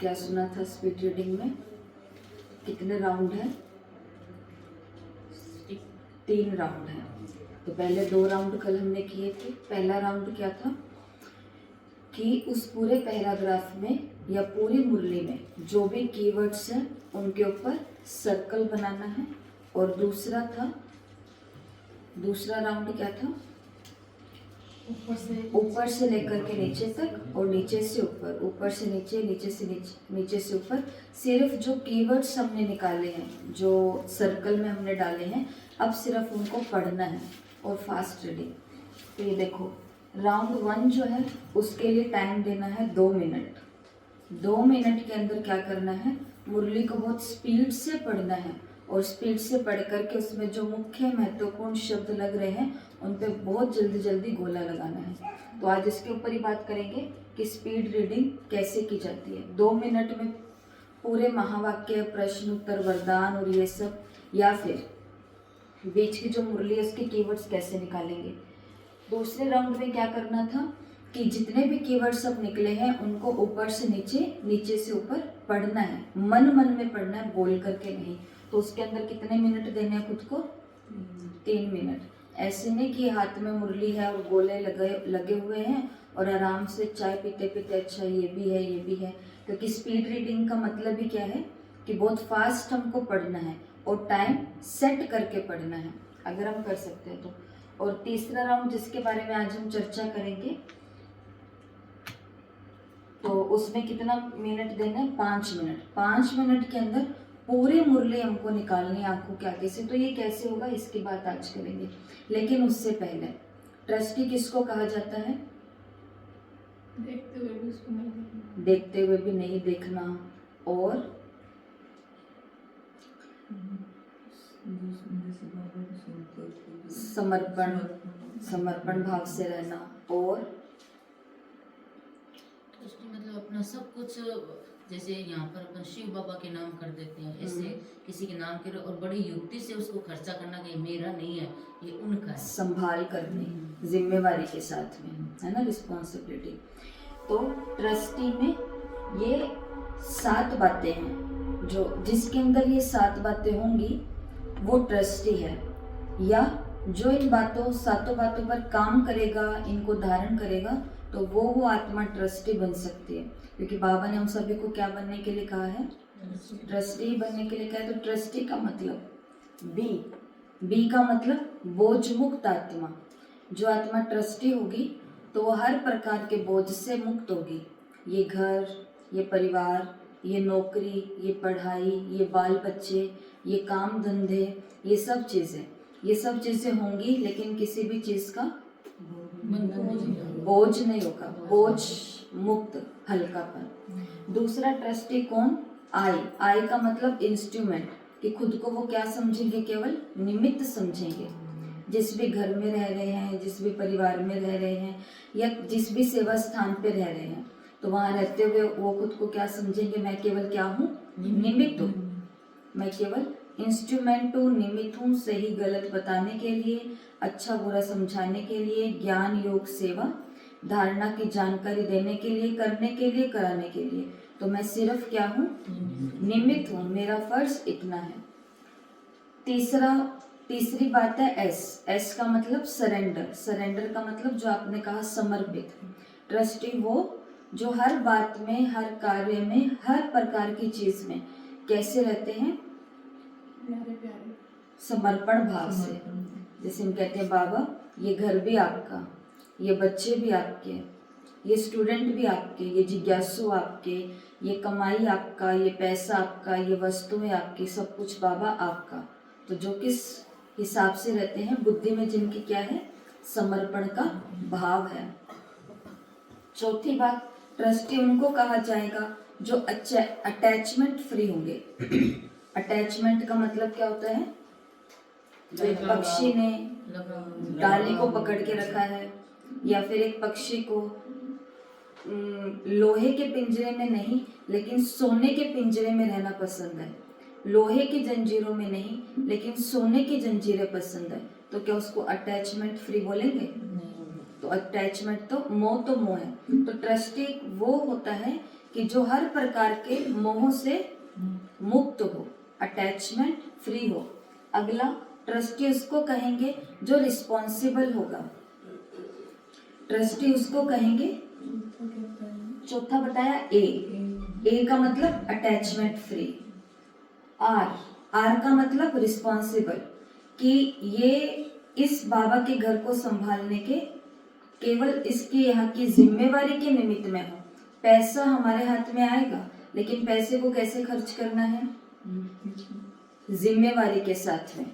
क्या सुना था स्पीड रीडिंग में? कितने राउंड है? 3 राउंड है। तो पहले 2 राउंड कल हमने किए थे। पहला राउंड क्या था कि उस पूरे पैराग्राफ में या पूरी मुरली में जो भी कीवर्ड्स हैं उनके ऊपर सर्कल बनाना है। और दूसरा राउंड क्या था? ऊपर से लेकर के नीचे तक और नीचे से ऊपर, ऊपर से नीचे, नीचे से नीचे से ऊपर। सिर्फ जो कीवर्ड्स हमने निकाले हैं, जो सर्कल में हमने डाले हैं, अब सिर्फ उनको पढ़ना है और फास्ट रीडिंग। तो ये देखो, राउंड 1 जो है उसके लिए टाइम देना है 2 मिनट। 2 मिनट के अंदर क्या करना है? मुरली को बहुत स्पीड से पढ़ना है और स्पीड से पढ़ करके उसमें जो मुख्य महत्वपूर्ण शब्द लग रहे हैं उन पे बहुत जल्दी जल्दी गोला लगाना है। तो आज इसके ऊपर ही बात करेंगे कि स्पीड रीडिंग कैसे की जाती है। 2 मिनट में पूरे महावाक्य, प्रश्न उत्तर, वरदान और ये सब, या फिर बीच की जो मुरली है उसके कीवर्ड्स कैसे निकालेंगे। दूसरे राउंड में क्या करना था कि जितने भी कीवर्ड्स अब निकले हैं उनको ऊपर से नीचे, नीचे से ऊपर पढ़ना है। मन मन में पढ़ना है, बोल करके नहीं। तो उसके अंदर कितने मिनट देने हैं खुद को? 3 मिनट। ऐसे नहीं कि हाथ में मुरली है और गोले लगे हुए हैं और आराम से चाय पीते पीते अच्छा ये भी है, ये भी है। क्योंकि स्पीड रीडिंग का मतलब ही क्या है कि बहुत फास्ट हमको पढ़ना है और टाइम सेट करके पढ़ना है, अगर हम कर सकते हैं तो। और तीसरा राउंड जिसके बारे में आज हम चर्चा करेंगे, तो उसमें कितना मिनट देना है? 5 मिनट। 5 मिनट के अंदर पूरी मुरली हमको निकालनी है आंखों के आगे से। तो ये कैसे होगा इसकी बात आज करेंगे। लेकिन उससे पहले ट्रस्टी किसको कहा जाता है? देखते हुए भी नहीं देखना और समर्पण भाव से रहना। और मतलब अपना सब कुछ, जैसे यहाँ पर अपन शिव बाबा के नाम कर देते हैं, ऐसे किसी के नाम के, और बड़ी युक्ति से उसको खर्चा करना कि मेरा नहीं है, ये उनका है। संभाल करनी, जिम्मेवारी के साथ में, है ना, रिस्पॉन्सिबिलिटी। तो ट्रस्टी में ये 7 बातें हैं, जो जिसके अंदर ये 7 बातें होंगी वो ट्रस्टी है। या जो इन 7 बातों पर काम करेगा, इनको धारण करेगा, तो वो आत्मा ट्रस्टी बन सकती है। क्योंकि बाबा ने हम सभी को क्या बनने के लिए कहा है? ट्रस्टी बनने के लिए कहा है। तो ट्रस्टी का मतलब बी का मतलब बोझ मुक्त आत्मा। जो आत्मा ट्रस्टी होगी तो वो हर प्रकार के बोझ से मुक्त होगी। ये घर, ये परिवार, ये नौकरी, ये पढ़ाई, ये बाल बच्चे, ये काम धंधे, ये सब चीज़ें होंगी, लेकिन किसी भी चीज़ का बोझ नहीं होगा, बोझ मुक्त, हल्कापन। दूसरा ट्रस्टी कौन? आई का मतलब इंस्ट्रूमेंट, कि खुद को वो क्या समझेंगे? केवल निमित्त समझेंगे। जिस भी घर में रह रहे हैं, जिस भी परिवार में रह रहे हैं, या जिस भी सेवा स्थान पे रह रहे हैं, तो वहाँ रहते हुए वो खुद को क्या समझेंगे? मैं केवल क्या हूँ? निमित्त हूँ। मैं केवल इंस्ट्रूमेंट हूँ, निमित्त हूँ, सही गलत बताने के लिए, अच्छा बुरा समझाने के लिए, ज्ञान योग सेवा धारणा की जानकारी देने के लिए, करने के लिए, कराने के लिए। तो मैं सिर्फ क्या हूँ? निमित्त हूँ। मेरा फर्ज इतना है। तीसरी बात है एस का मतलब सरेंडर का मतलब जो आपने कहा समर्पित। ट्रस्टी वो जो हर बात में, हर कार्य में, हर प्रकार की चीज में कैसे रहते हैं? समर्पण भाव से। जैसे हम कहते हैं बाबा ये घर भी आपका, ये बच्चे भी आपके, ये स्टूडेंट भी आपके, ये जिज्ञासु आपके, ये कमाई आपका, ये पैसा आपका, ये वस्तुएं आपकी, सब कुछ बाबा आपका। तो जो किस हिसाब से रहते हैं, बुद्धि में जिनकी क्या है? समर्पण का भाव है। चौथी बात, ट्रस्टी उनको कहा जाएगा जो अच्छा अटैचमेंट फ्री होंगे। अटैचमेंट का मतलब क्या होता है? जो एक पक्षी ने डाली को पकड़ के रखा है, या फिर एक पक्षी को लोहे के पिंजरे में नहीं लेकिन सोने के पिंजरे में रहना पसंद है। लोहे की जंजीरों में नहीं लेकिन सोने की जंजीरें पसंद है, तो क्या उसको अटैचमेंट फ्री बोलेंगे? नहीं। तो अटैचमेंट तो मोह है। तो ट्रस्टी वो होता है कि जो हर प्रकार के मोह से मुक्त हो, अटैचमेंट फ्री हो। अगला ट्रस्टी उसको कहेंगे जो रिस्पॉन्सिबल होगा। ट्रस्टी उसको कहेंगे, चौथा बताया ए का मतलब अटैचमेंट फ्री। आर का मतलब रिस्पॉन्सिबल, कि ये इस बाबा के घर को संभालने के केवल इसकी यहाँ की जिम्मेवारी के निमित्त में हो। पैसा हमारे हाथ में आएगा, लेकिन पैसे को कैसे खर्च करना है, जिम्मेवारी के साथ में,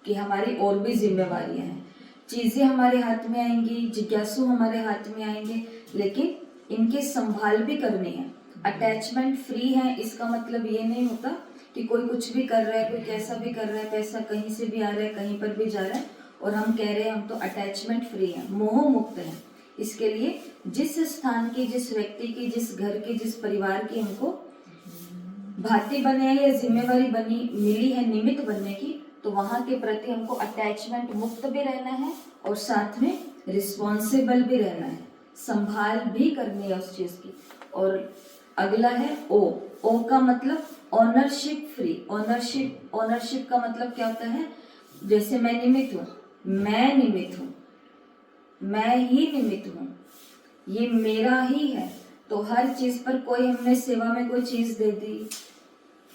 कि हमारी और भी जिम्मेवारियां हैं। चीजें हमारे हाथ में आएंगी, जिज्ञासु हमारे हाथ में आएंगे, लेकिन इनकी संभाल भी करनी है। अटैचमेंट फ्री है, इसका मतलब ये नहीं होता कि कोई कुछ भी कर रहा है, कोई कैसा भी कर रहा है, पैसा कहीं से भी आ रहा है, कहीं पर भी जा रहा है, और हम कह रहे हैं हम तो अटैचमेंट फ्री हैं, मोह मुक्त हैं। इसके लिए जिस स्थान की, जिस व्यक्ति की, जिस घर की, जिस परिवार की हमको भाती बने हैं या जिम्मेवारी बनी मिली है निमित्त बनने की, तो वहां के प्रति हमको अटैचमेंट मुक्त भी रहना है और साथ में रिस्पॉन्सिबल भी रहना है, संभाल भी करनी है उस चीज की। और अगला है ओ का मतलब ऑनरशिप फ्री। ऑनरशिप का मतलब क्या होता है, जैसे मैं निमित्त हूँ, मैं निमित्त हूँ, मैं ही निमित्त हूँ, ये मेरा ही है। तो हर चीज पर कोई हमने सेवा में कोई चीज दे दी,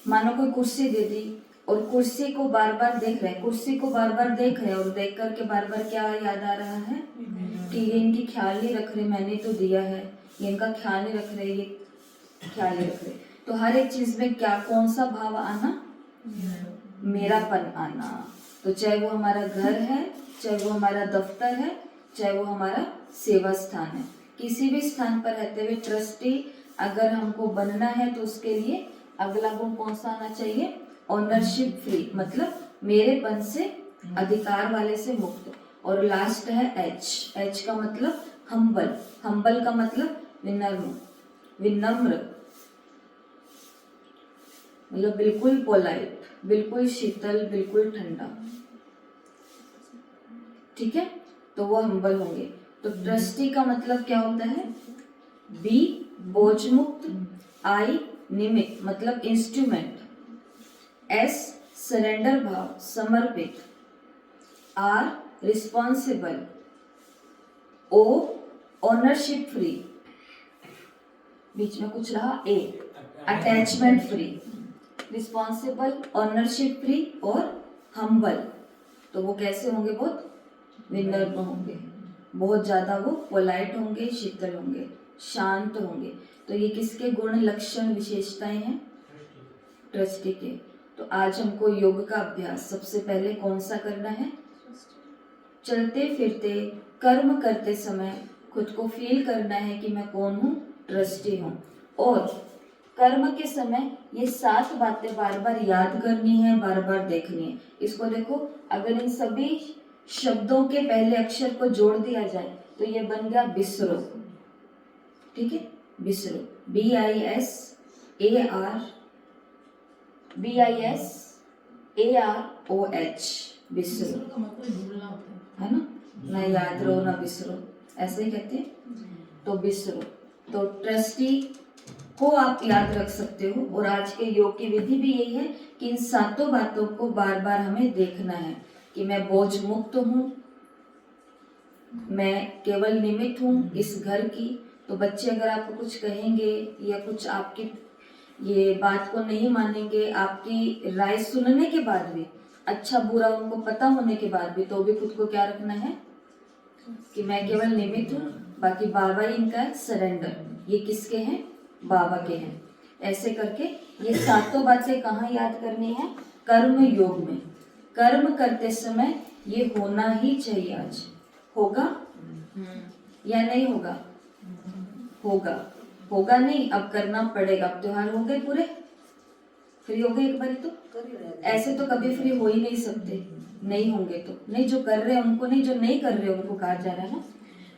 मानो कोई कुर्सी दे दी, और कुर्सी को बार बार देख रहे हैं, कुर्सी को बार बार देख रहे हैं, और देख करके बार बार क्या याद आ रहा है कि ये इनकी ख्याल नहीं रख रहे, मैंने तो दिया है, ये इनका ख्याल नहीं रख रहे, ये ख्याल नहीं रख रहे। तो हर एक चीज में क्या, कौन सा भाव आना, मेरापन आना। तो चाहे वो हमारा घर है, चाहे वो हमारा दफ्तर है, चाहे वो हमारा सेवा स्थान है, किसी भी स्थान पर रहते हुए ट्रस्टी अगर हमको बनना है तो उसके लिए अगला गुण कौन सा आना चाहिए, ऑनरशिप फ्री, मतलब मेरेपन से, अधिकार वाले से मुक्त। और लास्ट है एच का मतलब हम्बल का मतलब विनम्र, मतलब बिल्कुल पोलाइट, बिल्कुल शीतल, बिल्कुल ठंडा, ठीक है, तो वो हम्बल होंगे। तो ट्रस्टी का मतलब क्या होता है, बी बोझ मुक्त, आई निमित्त मतलब इंस्ट्रूमेंट, एस सरेंडर भाव, समर्पित, R responsible, O ownership free, बीच में कुछ रहा A attachment free, responsible, ownership free और हम्बल। तो वो कैसे होंगे, बहुत विनम्र होंगे, बहुत ज्यादा वो पोलाइट होंगे, शीतल होंगे, शांत होंगे। तो ये किसके गुण, लक्षण, विशेषताएं हैं, ट्रस्टी के। तो आज हमको योग का अभ्यास सबसे पहले कौन सा करना है, चलते फिरते कर्म करते समय खुद को फील करना है कि मैं कौन हूँ, ट्रस्टी हूँ। और कर्म के समय ये 7 बातें बार बार याद करनी है, बार बार देखनी है। इसको देखो, अगर इन सभी शब्दों के पहले अक्षर को जोड़ दिया जाए तो ये बन गया बिसरो, ठीक है, बिसरो, BISAROH, बिसरो, है ना याद रहो ना बिसरो, ऐसे ही कहते हैं। तो बिसरो, तो ट्रस्टी को आप याद रख सकते हो। और आज के योग की विधि भी यही है कि इन 7 बातों को बार बार हमें देखना है कि मैं बोझ मुक्त हूँ, मैं केवल निमित्त हूँ इस घर की। तो बच्चे अगर आपको कुछ कहेंगे या कुछ आपकी ये बात को नहीं मानेंगे, आपकी राय सुनने के बाद भी, अच्छा बुरा उनको पता होने के बाद भी, तो भी खुद को क्या रखना है कि मैं केवल निमित्त हूँ, बाकी बाबा ही इनका है, सरेंडर, ये किसके हैं, बाबा के हैं। ऐसे करके ये 7 बातें कहाँ याद करनी है, कर्म योग में। कर्म करते समय ये होना ही चाहिए। आज होगा या नहीं होगा, होगा नहीं, अब करना पड़ेगा। अब त्योहार हो गए पूरे, फ्री हो गए एक बारी, तो ऐसे तो कभी फ्री हो ही नहीं सकते, नहीं होंगे तो नहीं, जो कर रहे हैं उनको नहीं, जो नहीं कर रहे उनको कहा जा रहा है ना।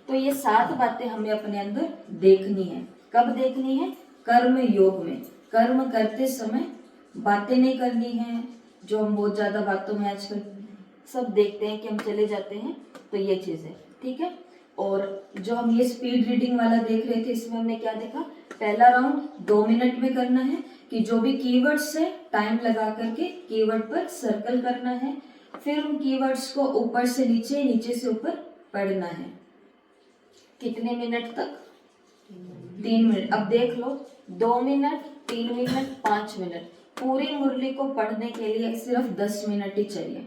तो ये 7 बातें हमें अपने अंदर देखनी है। कब देखनी है, कर्म योग में। कर्म करते समय बातें नहीं करनी है, जो हम बहुत ज्यादा बातों में आजकल सब देखते हैं कि हम चले जाते हैं, तो ये चीज है, ठीक है। और जो हम ये स्पीड रीडिंग वाला देख रहे थे, इसमें हमने क्या देखा, पहला राउंड 2 मिनट में करना है कि जो भी कीवर्ड्स है टाइम लगा करके कीवर्ड पर सर्कल करना है, फिर उन कीवर्ड्स को ऊपर से नीचे, नीचे से ऊपर पढ़ना है। कितने मिनट तक? 3 मिनट। अब देख लो, 2 मिनट, 3 मिनट, 5 मिनट, पूरी मुरली को पढ़ने के लिए सिर्फ 10 मिनट ही चाहिए।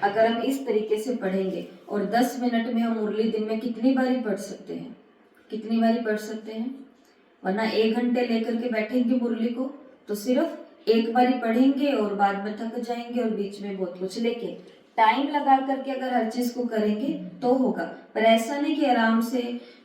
अगर हम इस तरीके से पढ़ेंगे, और 10 मिनट में हम मुरली दिन में कितनी बारी पढ़ सकते हैं? कितनी बारी पढ़ सकते हैं? वरना 1 घंटे लेकर के बैठेंगे मुरली को तो सिर्फ एक बारी पढ़ेंगे और बाद में थक जाएंगे और बीच में बहुत कुछ। लेकिन टाइम लगा करके अगर हर चीज को करेंगे तो होगा। पर ऐसा नहीं कि आराम से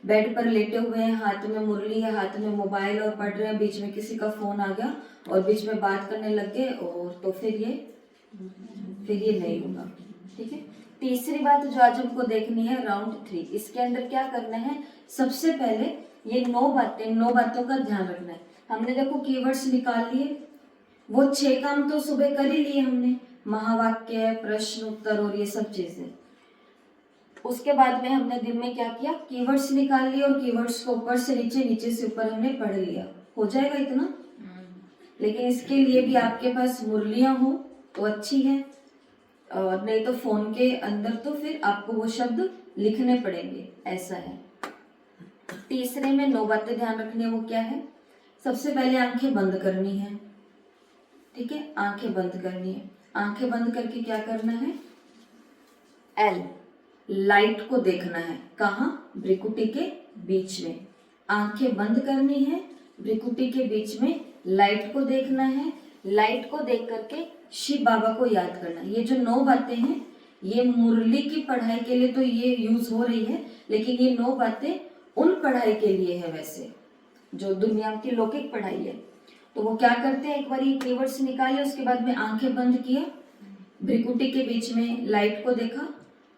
बेड पर लेटे हुए हैं, हाथ में मुरली है, हाथ में मोबाइल और पढ़ रहे हैं, बीच में किसी का फोन आ गया और बीच में बात करने लग गए, और तो फिर ये नहीं होगा। ठीक है। तीसरी बात जो आज हमको देखनी है, राउंड 3। इसके अंदर क्या करना है? सबसे पहले ये 9 बातों का ध्यान रखना है। हमने देखो कीवर्ड्स निकाल लिए, वो 6 काम तो सुबह कर ही लिए हमने, महावाक्य, प्रश्न उत्तर और ये सब चीजें। उसके बाद में हमने दिन में क्या किया? कीवर्ड्स निकाल लिए और कीवर्ड्स को ऊपर से नीचे, नीचे से ऊपर हमने पढ़ लिया। हो जाएगा इतना? लेकिन इसके लिए भी आपके पास मुरलियां हो तो अच्छी है, और नहीं तो फोन के अंदर तो फिर आपको वो शब्द लिखने पड़ेंगे, ऐसा है। तीसरे में 9 बातें ध्यान रखनी है। वो क्या है? सबसे पहले आंखें बंद करनी है। ठीक है, आंखें बंद करनी है। आंखें बंद करके क्या करना है? एल, लाइट को देखना है। कहाँ? भ्रिकुटी के बीच में। आंखें बंद करनी है, भ्रिकुटी के बीच में लाइट को देखना है। लाइट को देख करके शिव बाबा को याद करना है। ये जो 9 बातें हैं, ये मुरली की पढ़ाई के लिए तो ये यूज हो रही है, लेकिन ये 9 बातें उन पढ़ाई के लिए है वैसे जो दुनिया की लौकिक पढ़ाई है। तो वो क्या करते हैं, एक बार ये कीवर्ड्स निकाले, उसके बाद में आंखें बंद किया, भ्रिकुटी के बीच में लाइट को देखा,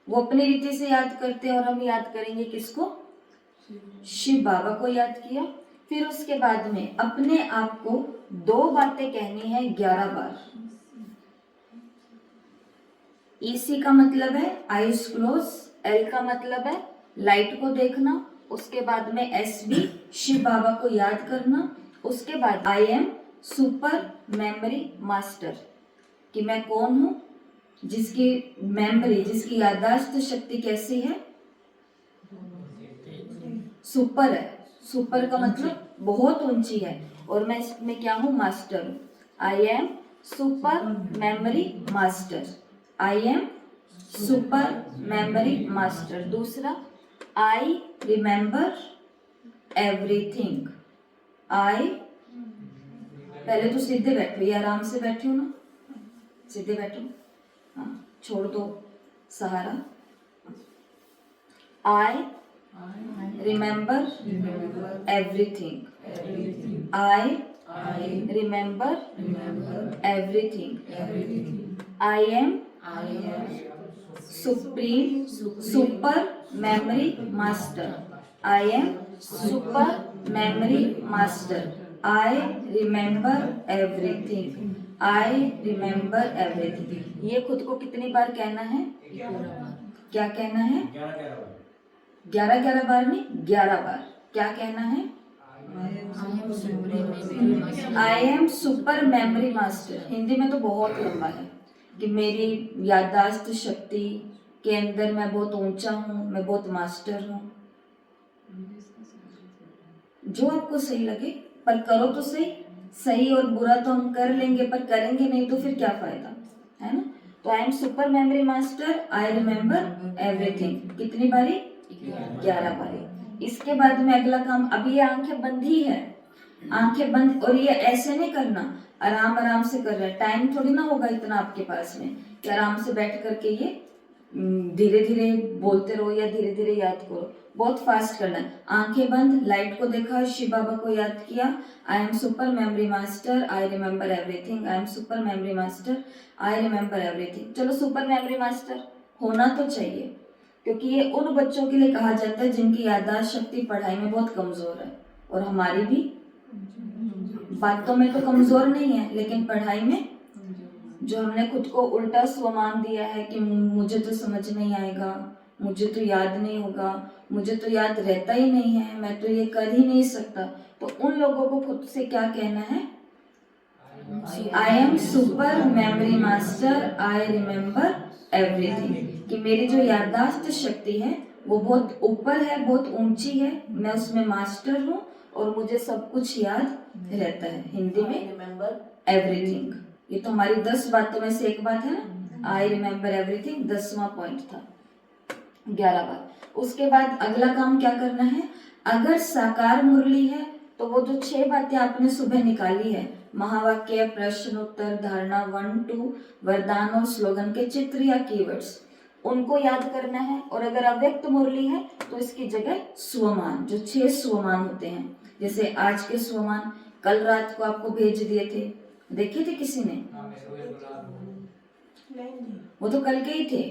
वो अपनी रीति से याद करते हैं और हम याद करेंगे किसको? शिव बाबा को याद किया। फिर उसके बाद में अपने आप को 2 बातें कहनी है 11 बार। ईसी का मतलब है आईज क्लोज, एल का मतलब है लाइट को देखना, उसके बाद में एसबी शिव बाबा को याद करना, उसके बाद आई एम सुपर मेमोरी मास्टर, कि मैं कौन हूं, जिसकी मेमोरी, जिसकी याददाश्त शक्ति कैसी है? सुपर है। सुपर का मतलब बहुत ऊंची है, और मैं इसमें क्या हूं? मास्टर हूं। आई am super memory master. I am super memory master. दूसरा, आई रिमेम्बर एवरीथिंग। आई, पहले तो सीधे बैठो, ये आराम से बैठे हो ना, सीधे बैठो, हाँ, छोड़ दो सहारा। I remember everything. I remember everything. I am supreme super memory master. I am super memory master. I remember everything. I remember everything. ये खुद को कितनी बार कहना है? क्या कहना है? 11 बार नहीं, 11 बार। क्या कहना है? आई am super memory master. Hindi में तो बहुत लंबा है कि मेरी याददाश्त शक्ति के अंदर मैं बहुत ऊंचा हूँ, मैं बहुत मास्टर हूँ। जो आपको सही लगे, पर करो तो सही। सही और बुरा तो हम कर लेंगे, पर करेंगे नहीं तो फिर क्या फायदा, है ना? तो आई am super memory master, I remember everything. कितनी बारी? 11 बारी। इसके बाद में अगला काम, अभी ये आंखें बंद ही है, आंखें बंद, और ये ऐसे नहीं करना, आराम आराम से कर रहे हैं। टाइम थोड़ी ना होगा इतना आपके पास में कि आराम से बैठ करके ये धीरे धीरे बोलते रहो या धीरे धीरे याद करो। बहुत फास्ट करना है। आंखें बंद, लाइट को देखा, शिव बाबा को याद किया। आई am super memory master, I remember everything. I am super memory master, I remember everything. चलो, सुपर मेमोरी मास्टर होना तो चाहिए, क्योंकि ये उन बच्चों के लिए कहा जाता है जिनकी याददाश्त शक्ति पढ़ाई में बहुत कमजोर है, और हमारी भी बातों में तो कमजोर नहीं है, लेकिन पढ़ाई में जो हमने खुद को उल्टा स्वमान दिया है कि मुझे तो समझ नहीं आएगा, मुझे तो याद नहीं होगा, मुझे तो याद रहता ही नहीं है, मैं तो ये कर ही नहीं सकता, तो उन लोगों को खुद से क्या कहना है? आई am super memory master, I remember everything, कि मेरी जो याददाश्त शक्ति है वो बहुत ऊपर है, बहुत ऊंची है, मैं उसमें मास्टर हूँ और मुझे सब कुछ याद रहता है। हिंदी में रिमेम्बर एवरीथिंग, ये तो हमारी 10 बातों में से एक बात है ना, आई रिमेम्बर एवरीथिंग 10वां पॉइंट था, 11 बात। उसके बाद अगला काम क्या करना है? अगर साकार मुरली है तो वो जो 6 बातें आपने सुबह निकाली है, महावाक्य, प्रश्न उत्तर, धारणा 1 2, वरदान और स्लोगन के चित्र या कीवर्ड्स, उनको याद करना है। और अगर अव्यक्त मुरली है तो इसकी जगह स्वमान, जो 6 स्वमान होते हैं, जैसे आज के स्वमान कल रात को आपको भेज दिए थे, देखे थे किसी ने? वो तो कल के ही थे।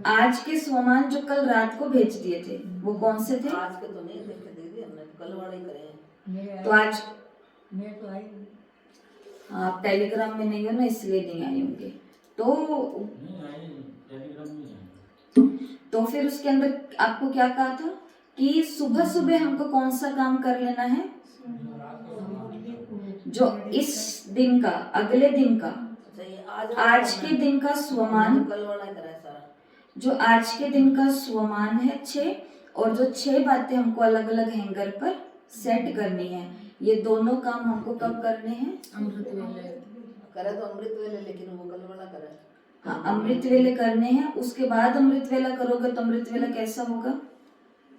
आज के स्वमान जो कल रात को भेज दिए थे वो कौन से थे? आज के तो नहीं देखे दीदी, हमने कल वाले ही करे हैं। तो आज हाँ, आप टेलीग्राम में नहीं हो ना, इसलिए नहीं आए होंगे। तो फिर उसके अंदर आपको क्या कहा था कि सुबह सुबह हमको कौन सा काम कर लेना है? जो इस दिन का, अगले दिन का, अच्छा, ये आज के दिन का स्वमान, कल वाला ही करा है सारा। जो आज के दिन का स्वमान है 6, और जो 6 बातें हमको अलग अलग हैंगर पर सेट करनी है, ये दोनों काम हमको कब करने हैं? अमृत वेले करे तो अमृत वेले, लेकिन वो कल वाला करा है। हाँ, अमृत वेले करने हैं। उसके बाद अमृत वेला करोगे तो अमृत वेला कैसा होगा?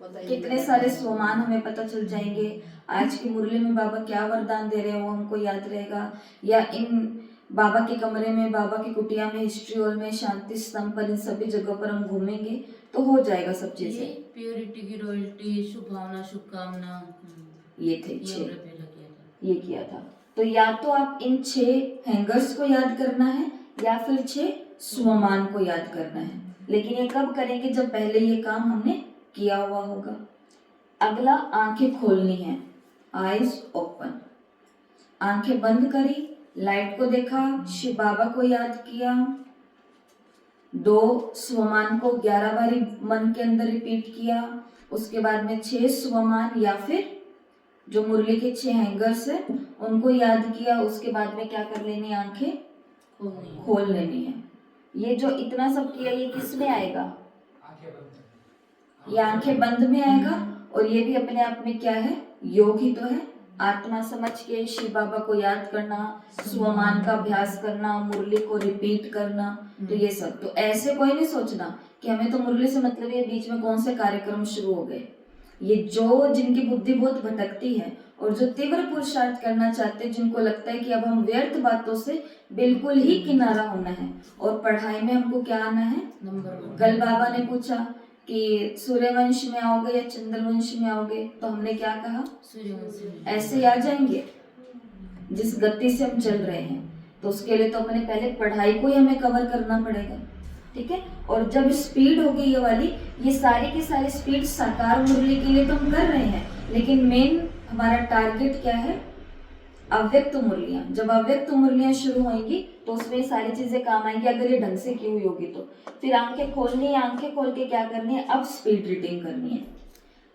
कितने सारे स्वमान हमें पता चल जाएंगे। आज की मुरली में बाबा क्या वरदान दे रहे हैं वो हमको याद रहेगा, या इन बाबा के कमरे में, बाबा की कुटिया में, हिस्ट्री हॉल में, शांति स्तंभ पर, इन सभी जगहों पर हम घूमेंगे तो हो जाएगा सब चीजें। प्योरिटी की रॉयल्टी, शुभ भावना, शुभकामना, ये थे ये 6, अमृत वेला किया था। ये किया था। तो या तो आप इन 6 हैंगर्स को याद करना है या फिर 6 स्वमान को याद करना है, लेकिन ये कब करेंगे? जब पहले ये काम हमने किया हुआ होगा। अगला, आंखें खोलनी है, आईज ओपन। आंखें बंद करी, लाइट को देखा, शिव बाबा को याद किया, 2 स्वमान को 11 बारी मन के अंदर रिपीट किया, उसके बाद में 6 स्वमान या फिर जो मुरली के 6 हैंगर्स है उनको याद किया। उसके बाद में क्या कर लेनी? आंखें खोल लेनी है। ये जो इतना सब किया ये किस में आएगा? ये आंखें बंद में आएगा। और ये भी अपने आप में क्या है? योग ही तो है। आत्मा समझ के शिव बाबा को याद करना, स्वमान का अभ्यास करना, मुरली को रिपीट करना, तो ये सब। तो ऐसे कोई नहीं सोचना कि हमें तो मुरली से मतलब ये बीच में कौन से कार्यक्रम शुरू हो गए। ये जो जिनकी बुद्धि बहुत भटकती है और जो तीव्र पुरुषार्थ करना चाहते हैं, जिनको लगता है कि अब हम व्यर्थ बातों से बिल्कुल ही किनारा होना है और पढ़ाई में हमको क्या आना है, नंबर 1। कल बाबा ने पूछा कि सूर्यवंश में आओगे या चंद्रवंश में आओगे, तो हमने क्या कहा? सूर्यवंशी में। ऐसे ही आ जाएंगे जिस गति से हम चल रहे हैं। तो उसके लिए तो अपने पहले पढ़ाई को ही हमें कवर करना पड़ेगा, ठीक है। और जब स्पीड होगी ये वाली, ये सारी की सारी स्पीड साकार मुरली के लिए तो हम कर रहे हैं, लेकिन मेन हमारा टारगेट क्या है? अव्यक्त मुरलियां। जब अव्यक्त मुरलियां शुरू होंगी तो उसमें ये सारी चीजें काम आएंगी, अगर ये ढंग से की हुई होगी तो। फिर आंखें खोलनी है, आंखें खोल के क्या करनी है? अब स्पीड रीडिंग करनी है।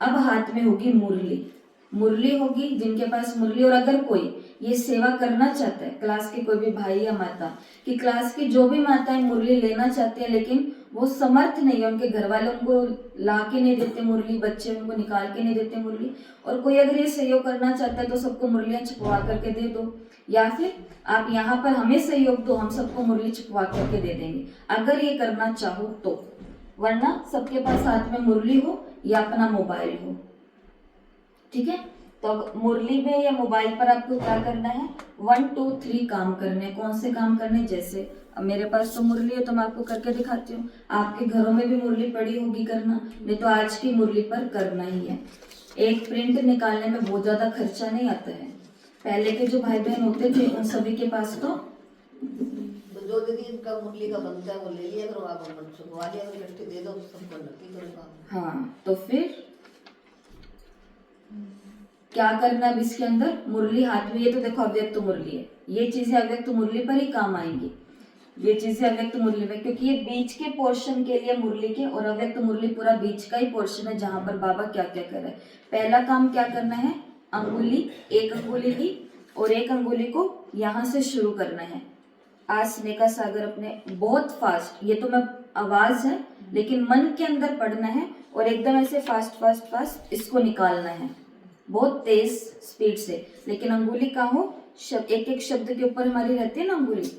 अब हाथ में होगी मुरली, मुरली होगी जिनके पास मुरली। और अगर कोई ये सेवा करना चाहता है, क्लास के कोई भी भाई या माता, कि क्लास की जो भी माताएं मुरली लेना चाहती है लेकिन वो समर्थ नहीं है, उनके घर वाले उनको ला के नहीं देते मुरली, बच्चे उनको निकाल के नहीं देते मुरली, और कोई अगर ये सहयोग करना चाहता है तो सबको मुरलियां छपवा करके दे दो, या फिर आप यहाँ पर हमें सहयोग दो, हम सबको मुरली छपवा करके दे देंगे, अगर ये करना चाहो तो। वरना सबके पास हाथ में मुरली हो या अपना मोबाइल हो, ठीक है। तो अब मुरली में या मोबाइल पर आपको क्या करना है? 1 2 3 काम करने। कौन से काम करने? जैसे अब मेरे पास तो मुरली है तो मैं आपको करके दिखाती हूँ, आपके घरों में भी मुरली पड़ी होगी, करना नहीं तो आज की मुरली पर करना ही है। एक प्रिंट निकालने में बहुत ज्यादा खर्चा नहीं आता है। पहले के जो भाई बहन होते थे उन सभी के पास तो जो दीदी इनका मुरली का बनता है वो ले लिया करो, आप छुपवा लिया करो, इकट्ठे दे दो, सबको नक्की करो काम। हाँ, तो फिर क्या करना है इसके अंदर? मुरली हाथ में, ये तो देखो अव्यक्त मुरली है, ये चीजें अव्यक्त मुरली पर ही काम आएंगी, ये चीजें अव्यक्त मुरली में, क्योंकि ये बीच के पोर्शन के लिए मुरली के, और अव्यक्त मुरली पूरा बीच का ही पोर्शन है जहां पर बाबा क्या क्या कर रहे हैं। पहला काम क्या करना है? अंगुली, एक अंगुली ली और एक अंगुली को यहाँ से शुरू करना है। आज स्नेह का सागर अपने बहुत फास्ट, ये तो मैं आवाज है लेकिन मन के अंदर पढ़ना है और एकदम ऐसे फास्ट फास्ट फास्ट इसको निकालना है, बहुत तेज स्पीड से। लेकिन अंगुली कहाँ हो, एक एक शब्द के ऊपर हमारी रहती है ना अंगुली।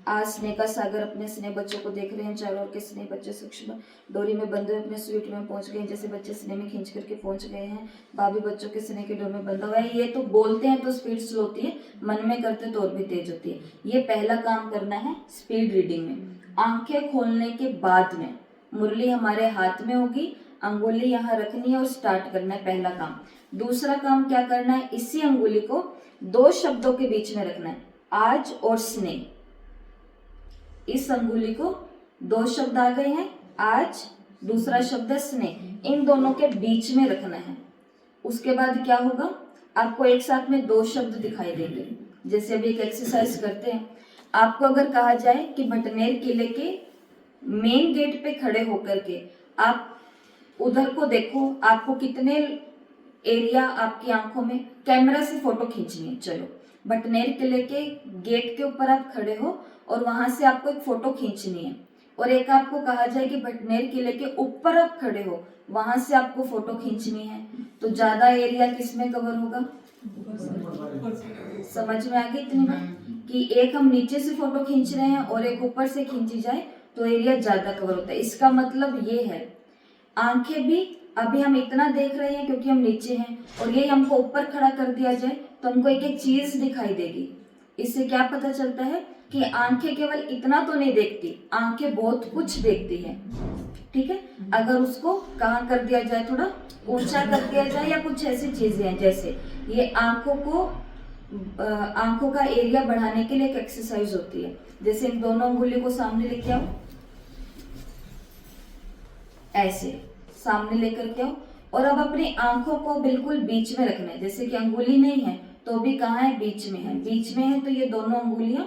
आज स्नेह का सागर अपने स्नेह बच्चों को देख रहे हैं, चारों ओर के स्नेह बच्चे सूक्ष्म डोरी में बंधे हुए अपने स्वीट में पहुंच गए, जैसे बच्चे स्नेह में खींच करके पहुंच गए हैं। भाभी बच्चों के स्नेह के डोर में बंधा हुआ है। ये तो बोलते हैं तो स्पीड स्लो होती है, मन में करते तो और भी तेज होती है। ये पहला काम करना है स्पीड रीडिंग में। आंखें खोलने के बाद में मुरली हमारे हाथ में होगी, अंगुली यहाँ रखनी है और स्टार्ट करना है, पहला काम। दूसरा काम क्या करना है, इसी अंगुली को दो शब्दों के बीच में रखना है, आज और स्नेह। इस अंगुली को दो शब्द आ गए हैं, आज, दूसरा शब्द है स्नेह, इन दोनों के बीच में रखना है। उसके बाद क्या होगा, आपको एक साथ में दो शब्द दिखाई देंगे। जैसे अभी एक एक्सरसाइज करते हैं, आपको अगर कहा जाए कि भटनेर किले के मेन गेट पे खड़े होकर के आप उधर को देखो, आपको कितने एरिया आपकी आंखों में कैमरा से फोटो खींचनी है। चलो, भटनेर किले के गेट के ऊपर आप खड़े हो और वहां से आपको एक फोटो खींचनी है। और एक आपको कहा जाए कि भटनेर किले के ऊपर आप खड़े हो, वहां से आपको फोटो खींचनी है, तो ज्यादा एरिया किसमें कवर होगा? समझ में आ गई इतनी बात कि एक हम नीचे से फोटो खींच रहे हैं और एक ऊपर से खींची जाए तो एरिया ज्यादा कवर होता है। इसका मतलब ये है, आंखें भी अभी हम इतना देख रहे हैं क्योंकि हम नीचे हैं, और ये हमको ऊपर खड़ा कर दिया जाए तो हमको एक एक चीज दिखाई देगी। इससे क्या पता चलता है कि आंखें केवल इतना तो नहीं देखती, आंखें बहुत कुछ देखती है। ठीक है, अगर उसको कहाँ कर दिया जाए, थोड़ा ऊंचा कर दिया जाए, या कुछ ऐसी चीजें हैं जैसे ये आंखों का एरिया बढ़ाने के लिए एक एक्सरसाइज होती है। जैसे इन दोनों उंगली को सामने लेके आओ, ऐसे सामने लेकर के आओ, और अब अपनी आंखों को बिल्कुल बीच में रखना है। जैसे कि अंगुली नहीं है तो भी कहाँ है, बीच में है। बीच में है तो ये दोनों अंगुलियां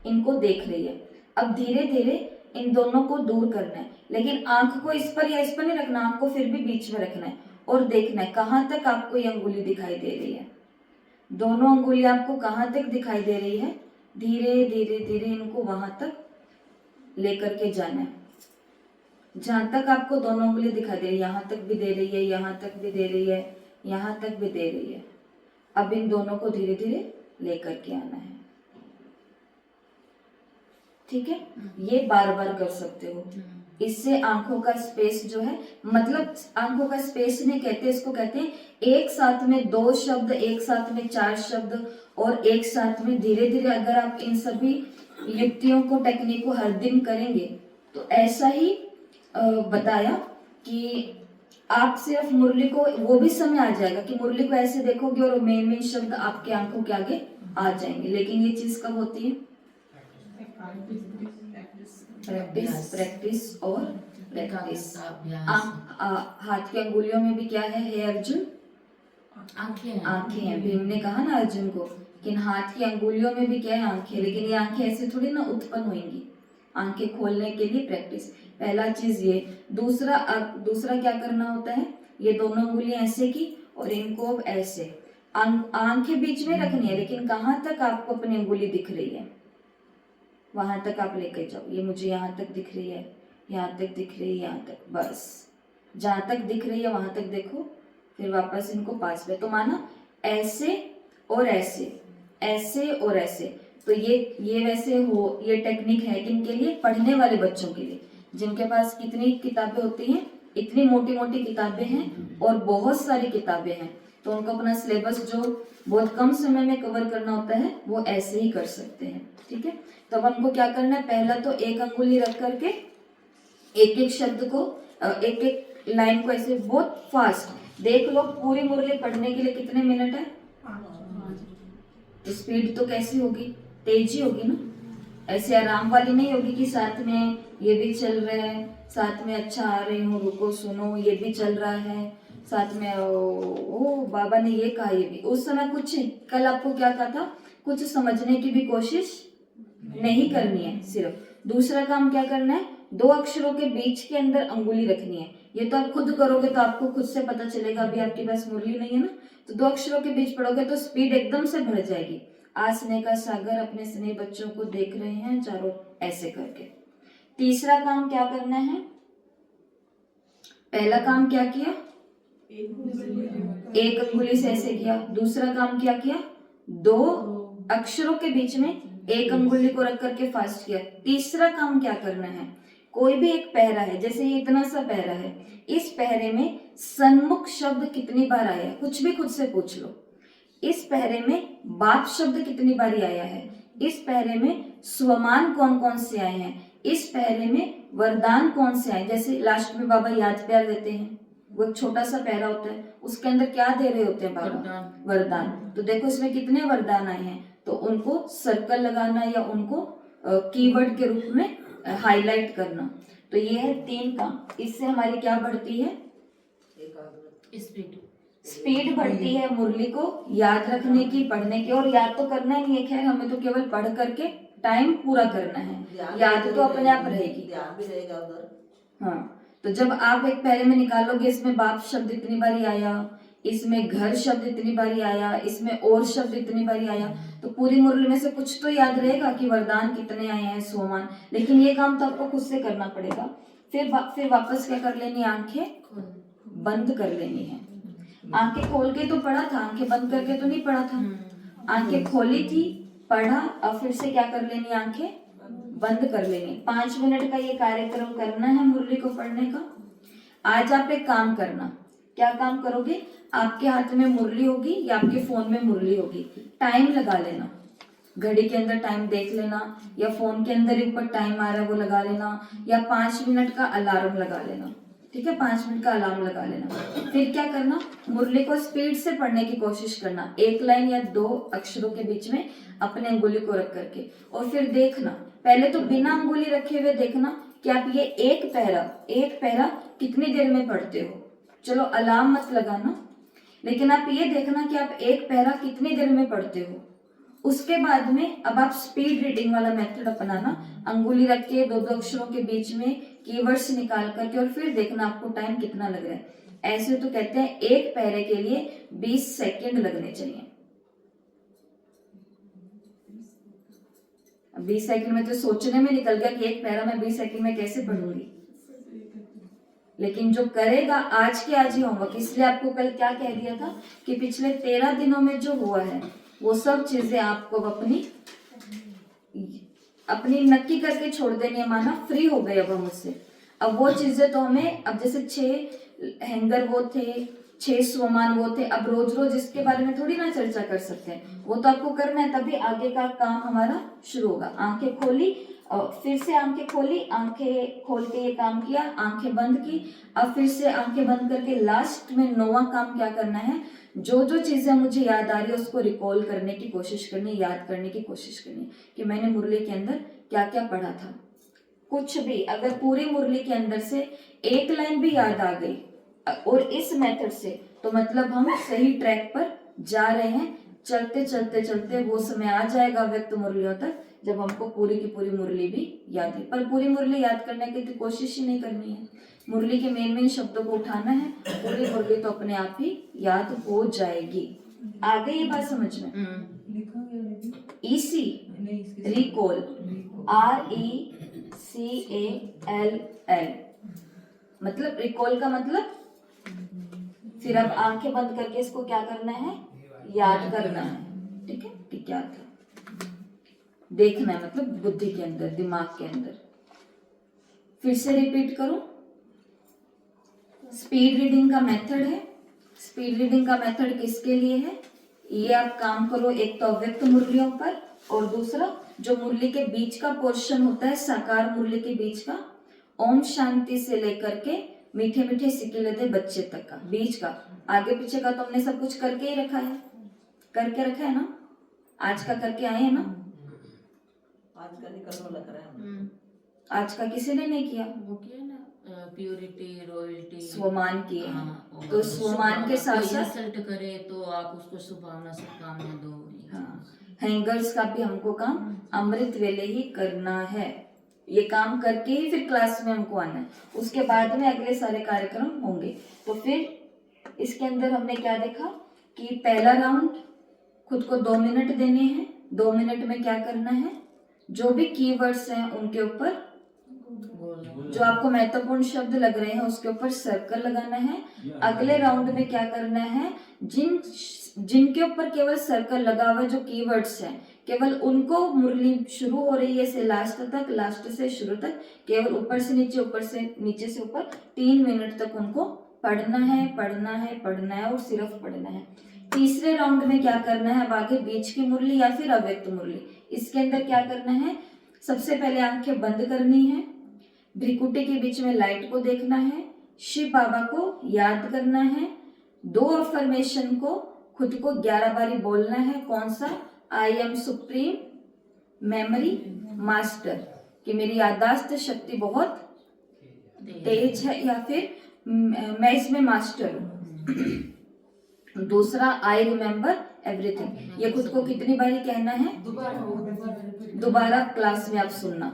इनको देख रही है। अब धीरे धीरे इन दोनों को दूर करना है, लेकिन आंख को इस पर या इस पर नहीं रखना, आंख को फिर भी बीच में रखना है और देखना है कहाँ तक आपको ये अंगुली दिखाई दे रही है। दोनों अंगुली आपको कहाँ तक दिखाई दे रही है, धीरे धीरे धीरे इनको वहां तक लेकर के जाना है जहां तक आपको दोनों उंगली दिखाई दे रही है। यहाँ तक भी दे रही है, यहाँ तक भी दे रही है, यहाँ तक भी दे रही है। अब इन दोनों को धीरे धीरे लेकर के आना है। ठीक है, ये बार बार कर सकते हो। इससे आंखों का स्पेस जो है, मतलब आंखों का स्पेस नहीं कहते, इसको कहते हैं एक साथ में दो शब्द, एक साथ में चार शब्द, और एक साथ में धीरे धीरे। अगर आप इन सभी युक्तियों को, टेक्निक को हर दिन करेंगे तो ऐसा ही बताया कि आप सिर्फ मुरली को, वो भी समय आ जाएगा कि मुरली को ऐसे देखोगे और मेन मेन शब्द आपके आंखों के आगे आ जाएंगे। लेकिन ये चीज कब होती है? प्रैक्टिस और प्रैक्टिस। हाथ की अंगुलियों में भी क्या है अर्जुन? आंखें हैं। भीम ने कहा ना अर्जुन को कि हाथ की अंगुलियों में भी क्या है, आंखें। लेकिन ये आंखें ऐसे थोड़ी ना उत्पन्न होंगी। आंखें खोलने के लिए प्रैक्टिस, पहला चीज ये। दूसरा क्या करना होता है, ये दोनों उंगलियां ऐसे की और इनको ऐसे, आंखें बीच में रखनी है, लेकिन कहाँ तक आपको अपनी उंगली दिख रही है वहां तक आप लेकर जाओ। ये मुझे यहाँ तक दिख रही है, यहाँ तक दिख रही है, यहाँ तक, बस जहां तक दिख रही है वहां तक देखो, फिर वापस इनको पास में। तो माना ऐसे और ऐसे, ऐसे और ऐसे। तो ये वैसे हो, ये टेक्निक है किनके लिए? पढ़ने वाले बच्चों के लिए, जिनके पास कितनी किताबें होती हैं, इतनी मोटी मोटी किताबें हैं और बहुत सारी किताबें हैं, तो उनको अपना सिलेबस जो बहुत कम समय में कवर करना होता है वो ऐसे ही कर सकते हैं। ठीक है, तो अब हमको क्या करना है, पहला तो एक अंगुली रख करके एक एक शब्द को, एक एक लाइन को ऐसे बहुत फास्ट देख लो। पूरी मुरली पढ़ने के लिए कितने मिनट है? स्पीड तो कैसी होगी? तेजी होगी ना, ऐसे आराम वाली नहीं होगी कि साथ में ये भी चल रहा है, साथ में अच्छा आ रही हूँ, रुको सुनो, ये भी चल रहा है साथ में, ओ बाबा ने ये कहा, ये भी। उस समय कुछ, कल आपको क्या कहा था, कुछ समझने की भी कोशिश नहीं करनी है। सिर्फ दूसरा काम क्या करना है, दो अक्षरों के बीच के अंदर अंगुली रखनी है। ये तो आप खुद करोगे तो आपको खुद से पता चलेगा। अभी आपके पास मुरली नहीं है ना, तो 2 अक्षरों के बीच पढ़ोगे तो स्पीड एकदम से बढ़ जाएगी। आ स्नेह का सागर अपने स्नेह बच्चों को देख रहे हैं चारों, ऐसे करके। तीसरा काम क्या करना है, पहला काम क्या किया, एक अंगुली से ऐसे किया। दूसरा काम क्या किया, 2 अक्षरों के बीच में एक अंगुली को रख करके फास्ट किया। तीसरा काम क्या करना है, कोई भी एक पहरा है, जैसे ये इतना सा पहरा है, इस पहरे में सन्मुख शब्द कितनी बार आया है, कुछ भी खुद से पूछ लो। इस पहरे में बाप शब्द कितनी बारी आया है, इस पहरे में स्वमान कौन कौन से आए हैं, इस पहरे में वरदान कौन से आए। जैसे लास्ट में बाबा याद प्यार देते हैं, वो एक छोटा सा पहरा होता है, उसके अंदर क्या दे रहे होते हैं बाबा, वरदान। तो देखो इसमें कितने वरदान आए हैं, तो उनको सर्कल लगाना या उनको कीवर्ड के रूप में हाईलाइट करना। तो ये है 3 काम। इससे हमारी क्या बढ़ती है, स्पीड बढ़ती है मुरली को याद रखने की, पढ़ने की। और याद तो करना ही नहीं है, खैर हमें तो केवल पढ़ करके टाइम पूरा करना है, याद तो अपने आप रहेगी, ध्यान भी रहेगा उधर। हाँ। तो जब आप एक पहरे में निकालोगे, इसमें बाप शब्द इतनी बारी आया, इसमें घर शब्द इतनी बारी आया, इसमें और शब्द इतनी बारी आया, तो पूरी मुरली में से कुछ तो याद रहेगा कि वरदान कितने आए हैं, सोमान। लेकिन ये काम तो आपको खुद से करना पड़ेगा। फिर वापस क्या कर लेनी, आंखें बंद कर लेनी है। आंखें खोल के तो पढ़ा था, आंखें बंद करके तो नहीं पढ़ा था। आंखें खोली थी, पढ़ा, और फिर से क्या कर लेनी, आंखें बंद कर लेनी। 5 मिनट का ये कार्यक्रम करना है मुरली को पढ़ने का। आज आप एक काम करना, क्या काम करोगे, आपके हाथ में मुरली होगी या आपके फोन में मुरली होगी, टाइम लगा लेना, घड़ी के अंदर टाइम देख लेना, या फोन के अंदर ऊपर टाइम आ रहा है वो लगा लेना, या 5 मिनट का अलार्म लगा लेना। ठीक है, 5 मिनट का अलार्म लगा लेना। फिर क्या करना, मुरली को स्पीड से पढ़ने की कोशिश करना, 1 लाइन या 2 अक्षरों के बीच में अपने अंगुली को रख करके। और फिर देखना, पहले तो बिना अंगुली रखे हुए देखना कि आप ये एक पहरा कितनी देर में पढ़ते हो। चलो अलार्म मत लगाना, लेकिन आप ये देखना कि आप एक पहरा कितनी देर में पढ़ते हो। उसके बाद में अब आप स्पीड रीडिंग वाला मेथड अपनाना, अंगुली रख के 2-2 अक्षरों के बीच में कीवर्ड्स निकाल करके, और फिर देखना आपको टाइम कितना लग रहा है। ऐसे तो कहते हैं एक पहरे के लिए 20 सेकंड लगने चाहिए। 20 सेकंड में तो सोचने में निकल गया कि एक पहरा मैं 20 सेकंड में कैसे पढ़ूंगी। लेकिन जो करेगा आज के आज ही होमवर्क, इसलिए आपको कल क्या कह दिया था कि पिछले 13 दिनों में जो हुआ है वो सब चीजें आपको अपनी नक्की करके छोड़ देनी है, माना फ्री हो गए अब हम उससे। अब वो चीजें तो हमें, अब जैसे 6 हैंगर वो थे, 6 स्वमान वो थे, अब रोज रोज इसके बारे में थोड़ी ना चर्चा कर सकते हैं, वो तो आपको करना है, तभी आगे का काम हमारा शुरू होगा। आंखें खोली और फिर से आंखें खोली, आंखें खोल के ये काम किया, आंखें बंद की, अब फिर से आंखें बंद करके लास्ट में 9वां काम क्या करना है, जो जो चीजें मुझे याद आ रही है उसको रिकॉल करने की कोशिश करनी, याद करने की कोशिश करनी कि मैंने मुरली के अंदर क्या क्या पढ़ा था। कुछ भी, अगर पूरी मुरली के अंदर से 1 लाइन भी याद आ गई और इस मेथड से, तो मतलब हम सही ट्रैक पर जा रहे हैं। चलते चलते चलते वो समय आ जाएगा व्यक्त मुरलियों तक जब हमको पूरी की पूरी मुरली भी याद है। पर पूरी मुरली याद करने की तो कोशिश ही नहीं करनी है, मुरली के मेन शब्दों को उठाना है, पूरी मुरली तो अपने आप ही याद हो जाएगी। आ गई ये बात समझ में? ईसी, रिकॉल, RECALL, मतलब रिकॉल का मतलब, फिर अब आंखें बंद करके इसको क्या करना है, याद करना है। ठीक है, कि क्या था, देखना है, मतलब बुद्धि के अंदर, दिमाग के अंदर। फिर से रिपीट करूं, स्पीड रीडिंग का मेथड है। स्पीड रीडिंग का मेथड किसके लिए है, ये आप काम करो, एक तो अव्यक्त मुरलियों पर, और दूसरा जो मुरली के बीच का पोर्शन होता है, साकार मुरली के बीच का, ओम शांति से लेकर के मीठे मीठे सिकिले दे बच्चे तक का, बीच का, आगे पीछे का तो हमने सब कुछ करके ही रखा है, करके रखा है ना, आज का करके आए हैं ना, आज का निकलने लग रहा है। आज का किसी ने नहीं किया, वो किया ना, प्योरिटी, रॉयल्टी, स्वमान किए हैं। हाँ, तो स्वमान के साथ साथ इंसल्ट करे तो आप उसको शुभकामना दो। हाँ, हैंगर्स का भी हमको काम अमृत वेले ही करना है। ये काम करके ही फिर क्लास में हमको आना है, उसके बाद में अगले सारे कार्यक्रम होंगे। तो फिर इसके अंदर हमने क्या देखा कि पहला राउंड खुद को 2 मिनट देने हैं। 2 मिनट में क्या करना है, जो भी कीवर्ड्स हैं उनके ऊपर, जो आपको महत्वपूर्ण शब्द लग रहे हैं उसके ऊपर सर्कल लगाना है। अगले राउंड में क्या करना है, जिनके ऊपर केवल सर्कल लगा हुआ जो कीवर्ड्स हैं, केवल उनको मुरली शुरू हो रही है से लास्ट तक, लास्ट से शुरू तक, केवल ऊपर से नीचे, ऊपर से नीचे से ऊपर 3 मिनट तक उनको पढ़ना है, पढ़ना है, पढ़ना है और सिर्फ पढ़ना है। तीसरे राउंड में क्या करना है, अब आगे बीच की मुरली या फिर अव्यक्त मुरली, इसके अंदर क्या करना है, सबसे पहले आंखें बंद करनी है, भ्रिकुटी के बीच में लाइट को देखना है, शिव बाबा को याद करना है, 2 अफर्मेशन को खुद को 11 बारी बोलना है। कौन सा, आई एम सुप्रीम मेमोरी मास्टर, कि मेरी याददाश्त शक्ति बहुत तेज है, या फिर मैं इसमें मास्टर हूँ। दूसरा, आई रिमेम्बर एवरीथिंग, ये खुद को कितनी बारी कहना है, दोबारा क्लास में आप सुनना,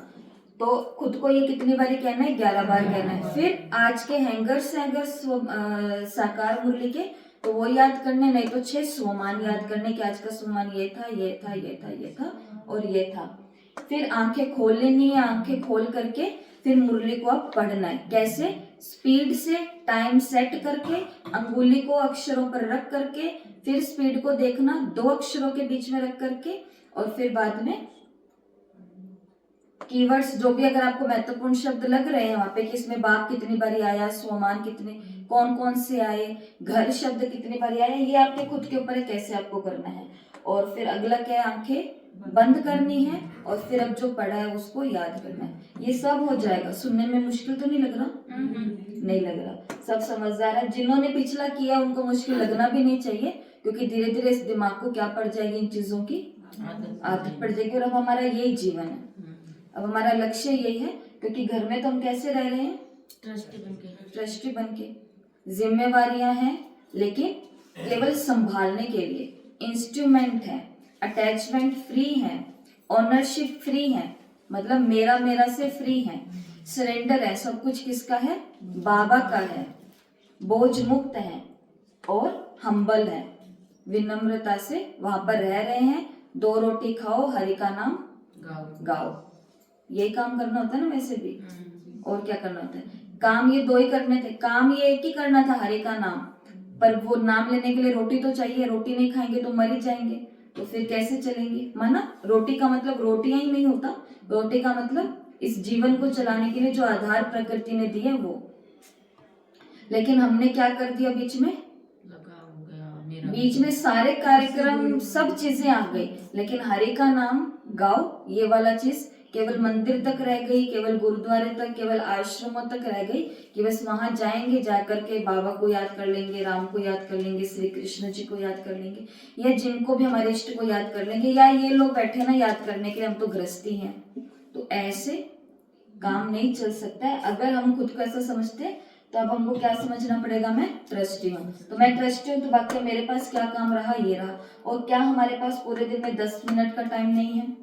तो खुद को ये कितनी बारी कहना है, 11 बार कहना है। फिर आज के हैंगर्स हैं अगर साकार मुरली के, तो वो याद करने, नहीं तो 6 स्वमान याद करने कि आज का स्वमान ये था, ये था, ये था, ये था और ये था। फिर आंखें खोल लेनी है, आंखें खोल करके फिर मुरली को अब पढ़ना है। कैसे, स्पीड से, टाइम सेट करके, अंगुली को अक्षरों पर रख करके, फिर स्पीड को देखना 2 अक्षरों के बीच में रख करके, और फिर बाद में कीवर्ड्स जो भी अगर आपको महत्वपूर्ण शब्द लग रहे हैं वहां पे, कि इसमें बाप कितनी बारी आया, स्वमान कितने, कौन कौन से आए, घर शब्द कितनी बारी आए, ये आपके खुद के ऊपर है कैसे आपको करना है। और फिर अगला क्या है, आंखें बंद करनी है और फिर अब जो पढ़ा है उसको याद करना है। ये सब हो जाएगा। सुनने में मुश्किल तो नहीं लग रहा? नहीं लग रहा, सब समझदार है। जिन्होंने पिछला किया उनको मुश्किल लगना भी नहीं चाहिए, क्योंकि धीरे धीरे इस दिमाग को क्या पड़ जाएगी, इन चीजों की आदत पड़ जाएगी। और अब हमारा यही जीवन है, अब हमारा लक्ष्य यही है, क्योंकि घर में तो हम कैसे रह रहे हैं, ट्रस्टी बन के। जिम्मेवारियां हैं लेकिन केवल संभालने के लिए, इंस्ट्रूमेंट है, अटैचमेंट फ्री है, ओनरशिप फ्री है, मतलब मेरा मेरा से फ्री है, सरेंडर है, सब कुछ किसका है, बाबा का है, बोझ मुक्त है और हम्बल है, विनम्रता से वहां पर रह रहे हैं। 2 रोटी खाओ, हरि का नाम गाओ, यही काम करना होता है ना वैसे भी, और क्या करना होता है, काम ये 2 ही करने थे, काम ये एक ही करना था, हरि का नाम, पर वो नाम लेने के लिए रोटी तो चाहिए, रोटी नहीं खाएंगे तो मर ही जाएंगे, तो फिर कैसे चलेंगे, माना। रोटी का मतलब रोटियां ही नहीं होता, रोटी का मतलब इस जीवन को चलाने के लिए जो आधार प्रकृति ने दिया वो। लेकिन हमने क्या कर दिया, बीच में सारे कार्यक्रम सब चीजें आ गई, लेकिन हरि का नाम गाओ ये वाला चीज केवल मंदिर तक रह गई, केवल गुरुद्वारे तक, केवल आश्रमों तक रह गई, कि बस वहां जाएंगे, जाकर के बाबा को याद कर लेंगे, राम को याद कर लेंगे, श्री कृष्ण जी को याद कर लेंगे, या जिनको भी हमारे इष्ट को याद कर लेंगे, या ये लोग बैठे ना याद करने के लिए, हम तो गृहस्थी हैं। तो ऐसे काम नहीं चल सकता है। अगर हम खुद को ऐसा समझते हैं तो अब हमको क्या समझना पड़ेगा, मैं ट्रस्टी हूँ, तो मैं ट्रस्टी हूँ तो बाकी मेरे पास क्या काम रहा, ये रहा। और क्या हमारे पास पूरे दिन में 10 मिनट का टाइम नहीं है?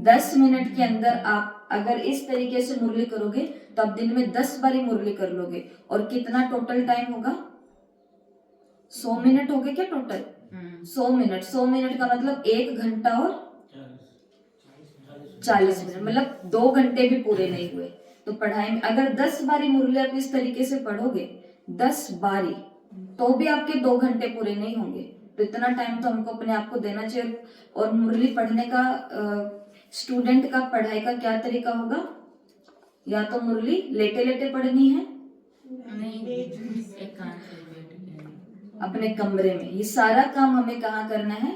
10 मिनट के अंदर आप अगर इस तरीके से मुरली करोगे तो आप दिन में 10 बारी मुरली कर लोगे। और कितना टोटल टाइम होगा, 100 मिनट हो गए क्या टोटल? 100 मिनट, 100 मिनट का मतलब 1 घंटा और 40 मिनट, मतलब 2 घंटे भी पूरे नहीं हुए। तो पढ़ाई में अगर 10 बारी मुरली आप इस तरीके से पढ़ोगे, 10 बारी, तो भी आपके 2 घंटे पूरे नहीं होंगे। तो इतना टाइम तो हमको अपने आप को देना चाहिए। और मुरली पढ़ने का स्टूडेंट का पढ़ाई का क्या तरीका होगा, या तो मुरली लेटे लेटे पढ़नी है, अपने कमरे में। ये सारा काम हमें कहाँ करना है,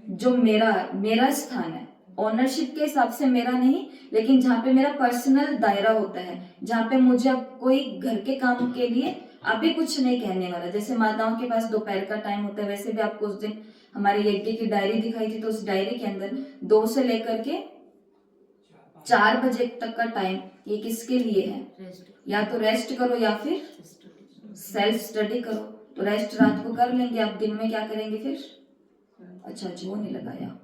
जो मेरा स्थान है, ओनरशिप के हिसाब से मेरा नहीं, लेकिन जहाँ पे मेरा पर्सनल दायरा होता है, जहाँ पे मुझे अब कोई घर के काम के लिए अभी कुछ नहीं कहने वाला। जैसे माताओं के पास दोपहर का टाइम होता है, वैसे भी आपको उस दिन हमारे यज्ञ की डायरी दिखाई थी, तो उस डायरी के अंदर 2 से लेकर के 4 बजे तक का टाइम ये किसके लिए है, या तो रेस्ट करो या फिर सेल्फ स्टडी करो। तो रेस्ट रात को कर लेंगे, आप दिन में क्या करेंगे फिर? अच्छा, जो नहीं लगाया,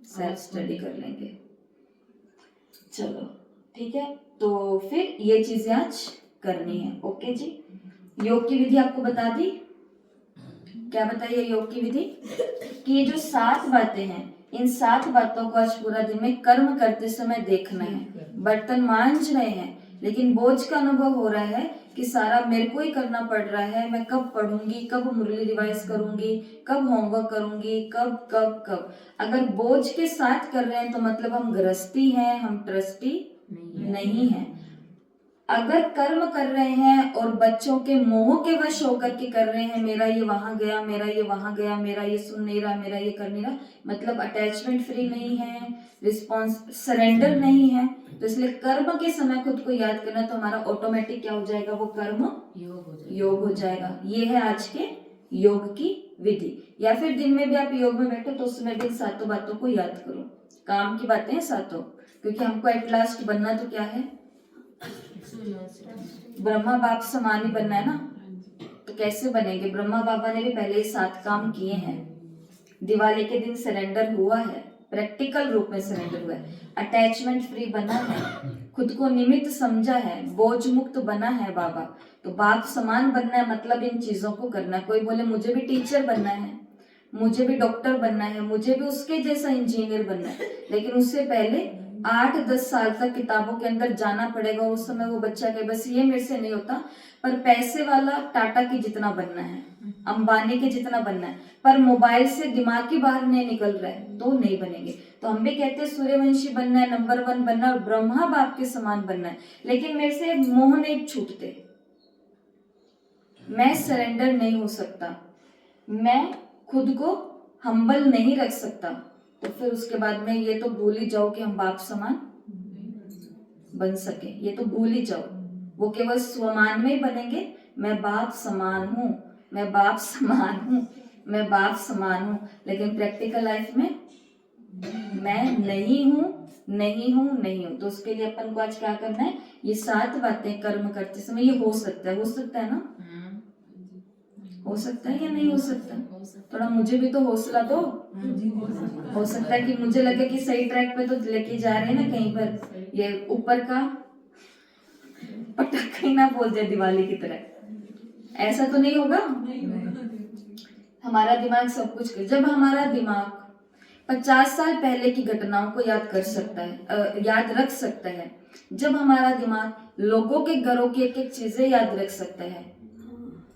सेल्फ स्टडी कर लेंगे। चलो ठीक है, तो फिर ये चीजें आज करनी है। ओके जी, योग की विधि आपको बता दी। क्या बताइए योग की विधि? कि ये जो 7 बातें हैं, इन 7 बातों को आज पूरा दिन में कर्म करते समय देखना है। बर्तन मांज रहे हैं लेकिन बोझ का अनुभव हो रहा है कि सारा मेरे को ही करना पड़ रहा है, मैं कब पढ़ूंगी, कब मुरली रिवाइज करूंगी, कब होमवर्क करूंगी, कब कब कब। अगर बोझ के साथ कर रहे हैं तो मतलब हम गृहस्थी हैं, हम ट्रस्टी नहीं है। अगर कर्म कर रहे हैं और बच्चों के मोह के वश होकर के कर रहे हैं, मेरा ये वहां गया, मेरा ये वहां गया, मेरा ये सुन नहीं रहा, मेरा ये कर नहीं रहा, मतलब अटैचमेंट फ्री नहीं है, रिस्पॉन्स सरेंडर नहीं है। तो इसलिए कर्म के समय खुद को याद करना, तो हमारा ऑटोमेटिक क्या हो जाएगा, वो कर्म योग हो जाएगा। ये है आज के योग की विधि। या फिर दिन में भी आप योग में बैठो तो उसमें भी 7 बातों को याद करो। काम की बातें हैं 7, क्योंकि हमको एट लास्ट बनना तो क्या है, ब्रह्मा बाप समान ही बनना है ना। तो कैसे बनेंगे? ब्रह्मा बाबा ने भी पहले 7 काम किए हैं। दिवाली के दिन सरेंडर हुआ है, प्रैक्टिकल रूप में सरेंडर हुआ है, अटैचमेंट फ्री बना है, खुद को निमित्त समझा है, बोझ मुक्त बना है बाबा। तो बाप समान बनना है, मतलब इन चीजों को करना है। कोई बोले मुझे भी टीचर बनना है, मुझे भी डॉक्टर बनना है, मुझे भी उसके जैसा इंजीनियर बनना है, लेकिन उससे पहले 8-10 साल तक किताबों के अंदर जाना पड़ेगा। उस समय वो बच्चा कहे बस ये मेरे से नहीं होता, पर पैसे वाला टाटा के जितना बनना है, अंबानी के जितना बनना है, पर मोबाइल से दिमाग की बाहर नहीं निकल रहा है तो नहीं बनेंगे। तो हम भी कहते हैं सूर्यवंशी बनना है, नंबर 1 बनना है और ब्रह्मा बाप के समान बनना है, लेकिन मेरे से मोह नहीं छूटते, मैं सरेंडर नहीं हो सकता, मैं खुद को हम्बल नहीं रख सकता। तो फिर उसके बाद में ये तो भूल ही जाओ कि हम बाप समान बन सके, ये तो भूल ही जाओ। वो केवल स्वमान में ही बनेंगे, मैं बाप समान हूं, मैं बाप समान हूं, मैं बाप समान हूं, लेकिन प्रैक्टिकल लाइफ में मैं नहीं हूं, नहीं हूं, नहीं हूं। तो उसके लिए अपन को आज क्या करना है, ये 7 बातें कर्म करते समय, ये हो सकता है ना, हो सकता है या नहीं हो सकता? थोड़ा मुझे भी तो हौसला दो। हो सकता है कि मुझे लगे कि सही ट्रैक पे तो लेके जा रहे हैं ना, कहीं पर ये ऊपर का पटाखा ही ना बोल दे दिवाली की तरह, ऐसा तो नहीं होगा। हमारा दिमाग सब कुछ कर, जब हमारा दिमाग 50 साल पहले की घटनाओं को याद कर सकता है, याद रख सकता है, जब हमारा दिमाग लोगों के घरों की एक एक चीजें याद रख सकता है,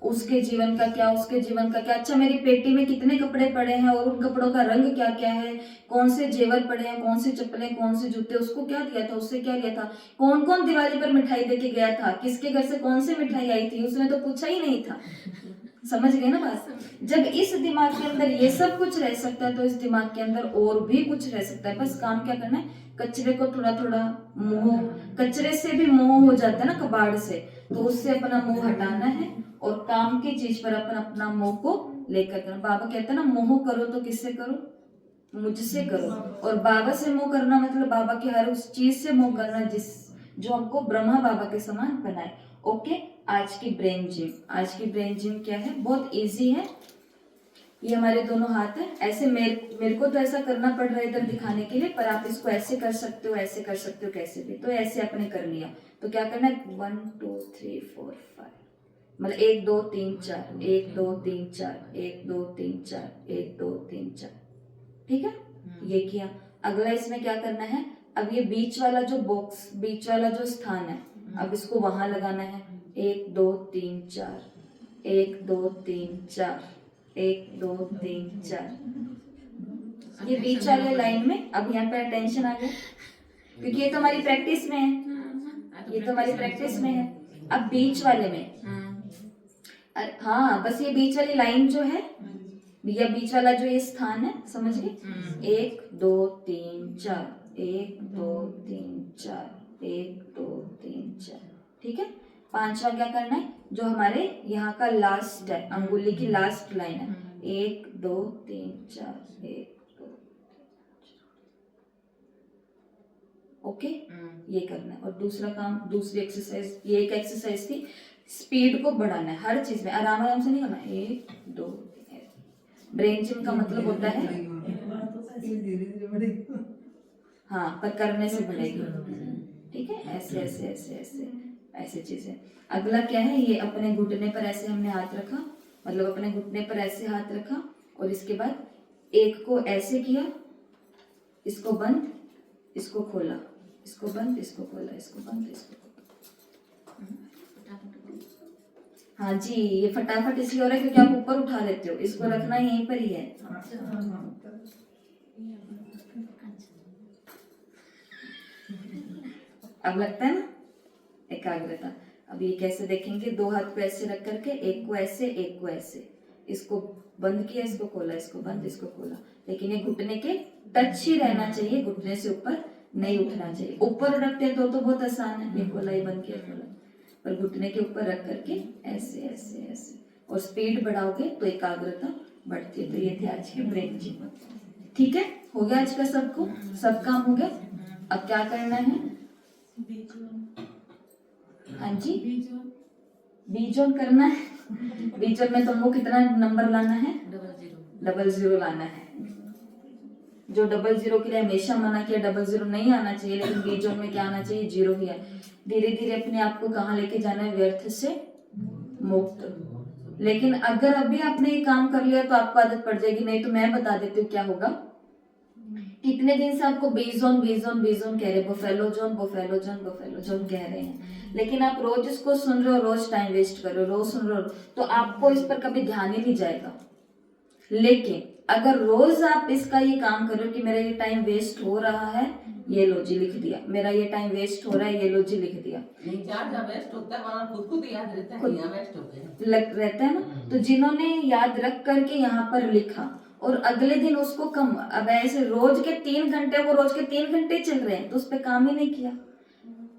उसके जीवन का क्या, उसके जीवन का क्या, अच्छा मेरी पेटी में कितने कपड़े पड़े हैं और उन कपड़ों का रंग क्या क्या है, कौन से जेवर पड़े हैं, कौन से चप्पलें, कौन से जूते, उसको क्या दिया था, उससे क्या लिया था, कौन कौन दिवाली पर मिठाई देके गया था, किसके घर से कौन सी मिठाई आई थी, उसने तो पूछा ही नहीं था। समझ गए ना बात? जब इस दिमाग के अंदर ये सब कुछ रह सकता है तो इस दिमाग के अंदर और भी कुछ रह सकता है। बस काम क्या करना है, कचरे को थोड़ा थोड़ा मोह, कचरे से भी मोह हो जाता है ना कबाड़ से, तो उससे अपना मोह हटाना है और काम की चीज पर अपन अपना मोह को लेकर करना। बाबा कहते हैं ना, मोह करो तो किससे करो, मुझसे करो। और बाबा से मोह करना मतलब बाबा की हर उस चीज से मोह करना जिस जो हमको ब्रह्मा बाबा के समान बनाए। ओके, आज की ब्रेन जिम, आज की ब्रेन जिम क्या है, बहुत इजी है। ये हमारे दोनों हाथ हैं, ऐसे मेरे को तो ऐसा करना पड़ रहा है इधर दिखाने के लिए, पर आप इसको ऐसे कर सकते हो, ऐसे कर सकते हो, कैसे भी। तो ऐसे आपने कर लिया, तो क्या करना है, 1 2 3 4 5, मतलब 1 2 3 4, 1 2 3 4, 1 2 3 4, 1 2 3 4, ठीक है, ये किया। अगला इसमें क्या करना है, अब ये बीच वाला जो बॉक्स, बीच वाला जो स्थान है, अब इसको वहां लगाना है। 1 2 3 4, 1 2 3 4, 1 2 3 4, ये बीच वाले लाइन में। अब यहाँ पे अटेंशन आ गया, क्योंकि ये तो हमारी प्रैक्टिस में है, ये तो हमारी प्रैक्टिस में है। अब बीच वाले में, हाँ बस ये बीच वाली लाइन जो है, या बीच वाला जो ये स्थान है, समझ गए, 1 2 3 4, 1 2 3 4, 1 2 3 4, ठीक है। 5वां क्या करना है, जो हमारे यहाँ का लास्ट है, अंगुली की लास्ट लाइन है, 1 2 3 4, 1 2, ओके, ये करना है। और दूसरा काम, दूसरी एक्सरसाइज, ये एक एक्सरसाइज थी, स्पीड को बढ़ाना है हर चीज में, आराम आराम से नहीं करना। 1 2, ब्रेन जिम का मतलब होता है, हाँ पर करने से बढ़ेगी। ठीक है, ऐसे ऐसे ऐसे ऐसे ऐसे चीजें। अगला क्या है, ये अपने घुटने पर ऐसे हमने हाथ रखा, मतलब अपने घुटने पर ऐसे हाथ रखा और इसके बाद एक को ऐसे किया, इसको बंद, इसको खोला, इसको बंद, इसको खोला, इसको बंद, इसको खोला। हाँ जी, ये फटाफट इसलिए हो रहा है क्योंकि आप ऊपर उठा लेते हो, इसको रखना यहीं पर ही है। अब लगता है ना एकाग्रता। अब ये कैसे देखेंगे, दो हाथ को ऐसे रख करके, एक को ऐसे एक को ऐसे, इसको बंद किया, इसको खोला, इसको बंद, इसको खोला, लेकिन ये घुटने के टच ही रहना चाहिए, घुटने से ऊपर नहीं उठना चाहिए। ऊपर रखते हैं तो बहुत आसान है, ये खोला, ये बंद किया, खोला, पर घुटने के ऊपर रख करके ऐसे ऐसे ऐसे, और स्पीड बढ़ाओगे तो एकाग्रता बढ़ती है। तो ये थे आज के ब्रेक जी। ठीक है, हो गया आज का सबको, सब काम हो गया। अब क्या करना है, हाँ जी, बीज ऑन करना है। बीज ऑन में तुमको कितना नंबर लाना है, 00 लाना है। जो 00 के लिए हमेशा मना किया 00 नहीं आना चाहिए, लेकिन बीज ऑन में क्या आना चाहिए, 0 ही है। धीरे धीरे अपने आप को कहाँ लेके जाना है, व्यर्थ से मुक्त। लेकिन अगर अभी आपने ये काम कर लिया तो आपको आदत पड़ जाएगी। नहीं तो मैं बता देती हूँ क्या होगा। कितने दिन से आपको बेजोन बेजोन बेजोन कह रहे, buffalo zone buffalo zone buffalo zone कह रहे हैं, लेकिन आप रोज इसको सुन रहे हो, रोज टाइम वेस्ट कर रहे हो, रोज सुन रहे हो, तो आपको इस पर कभी ध्यान ही नहीं जाएगा। लेकिन अगर रोज आप इसका ये काम करो कि मेरा ये टाइम वेस्ट हो रहा है, ये लो जी लिख दिया, मेरा ये टाइम वेस्ट हो रहा है, ये लो जी लिख दिया। वेस्ट होता है वहाँ खुद याद रहता है, यहाँ वेस्ट हो गया रहता है ना। तो जिन्होंने याद रख करके यहाँ पर लिखा और अगले दिन उसको कम, अब ऐसे रोज के 3 घंटे, वो रोज के 3 घंटे चल रहे हैं तो उस पर काम ही नहीं किया,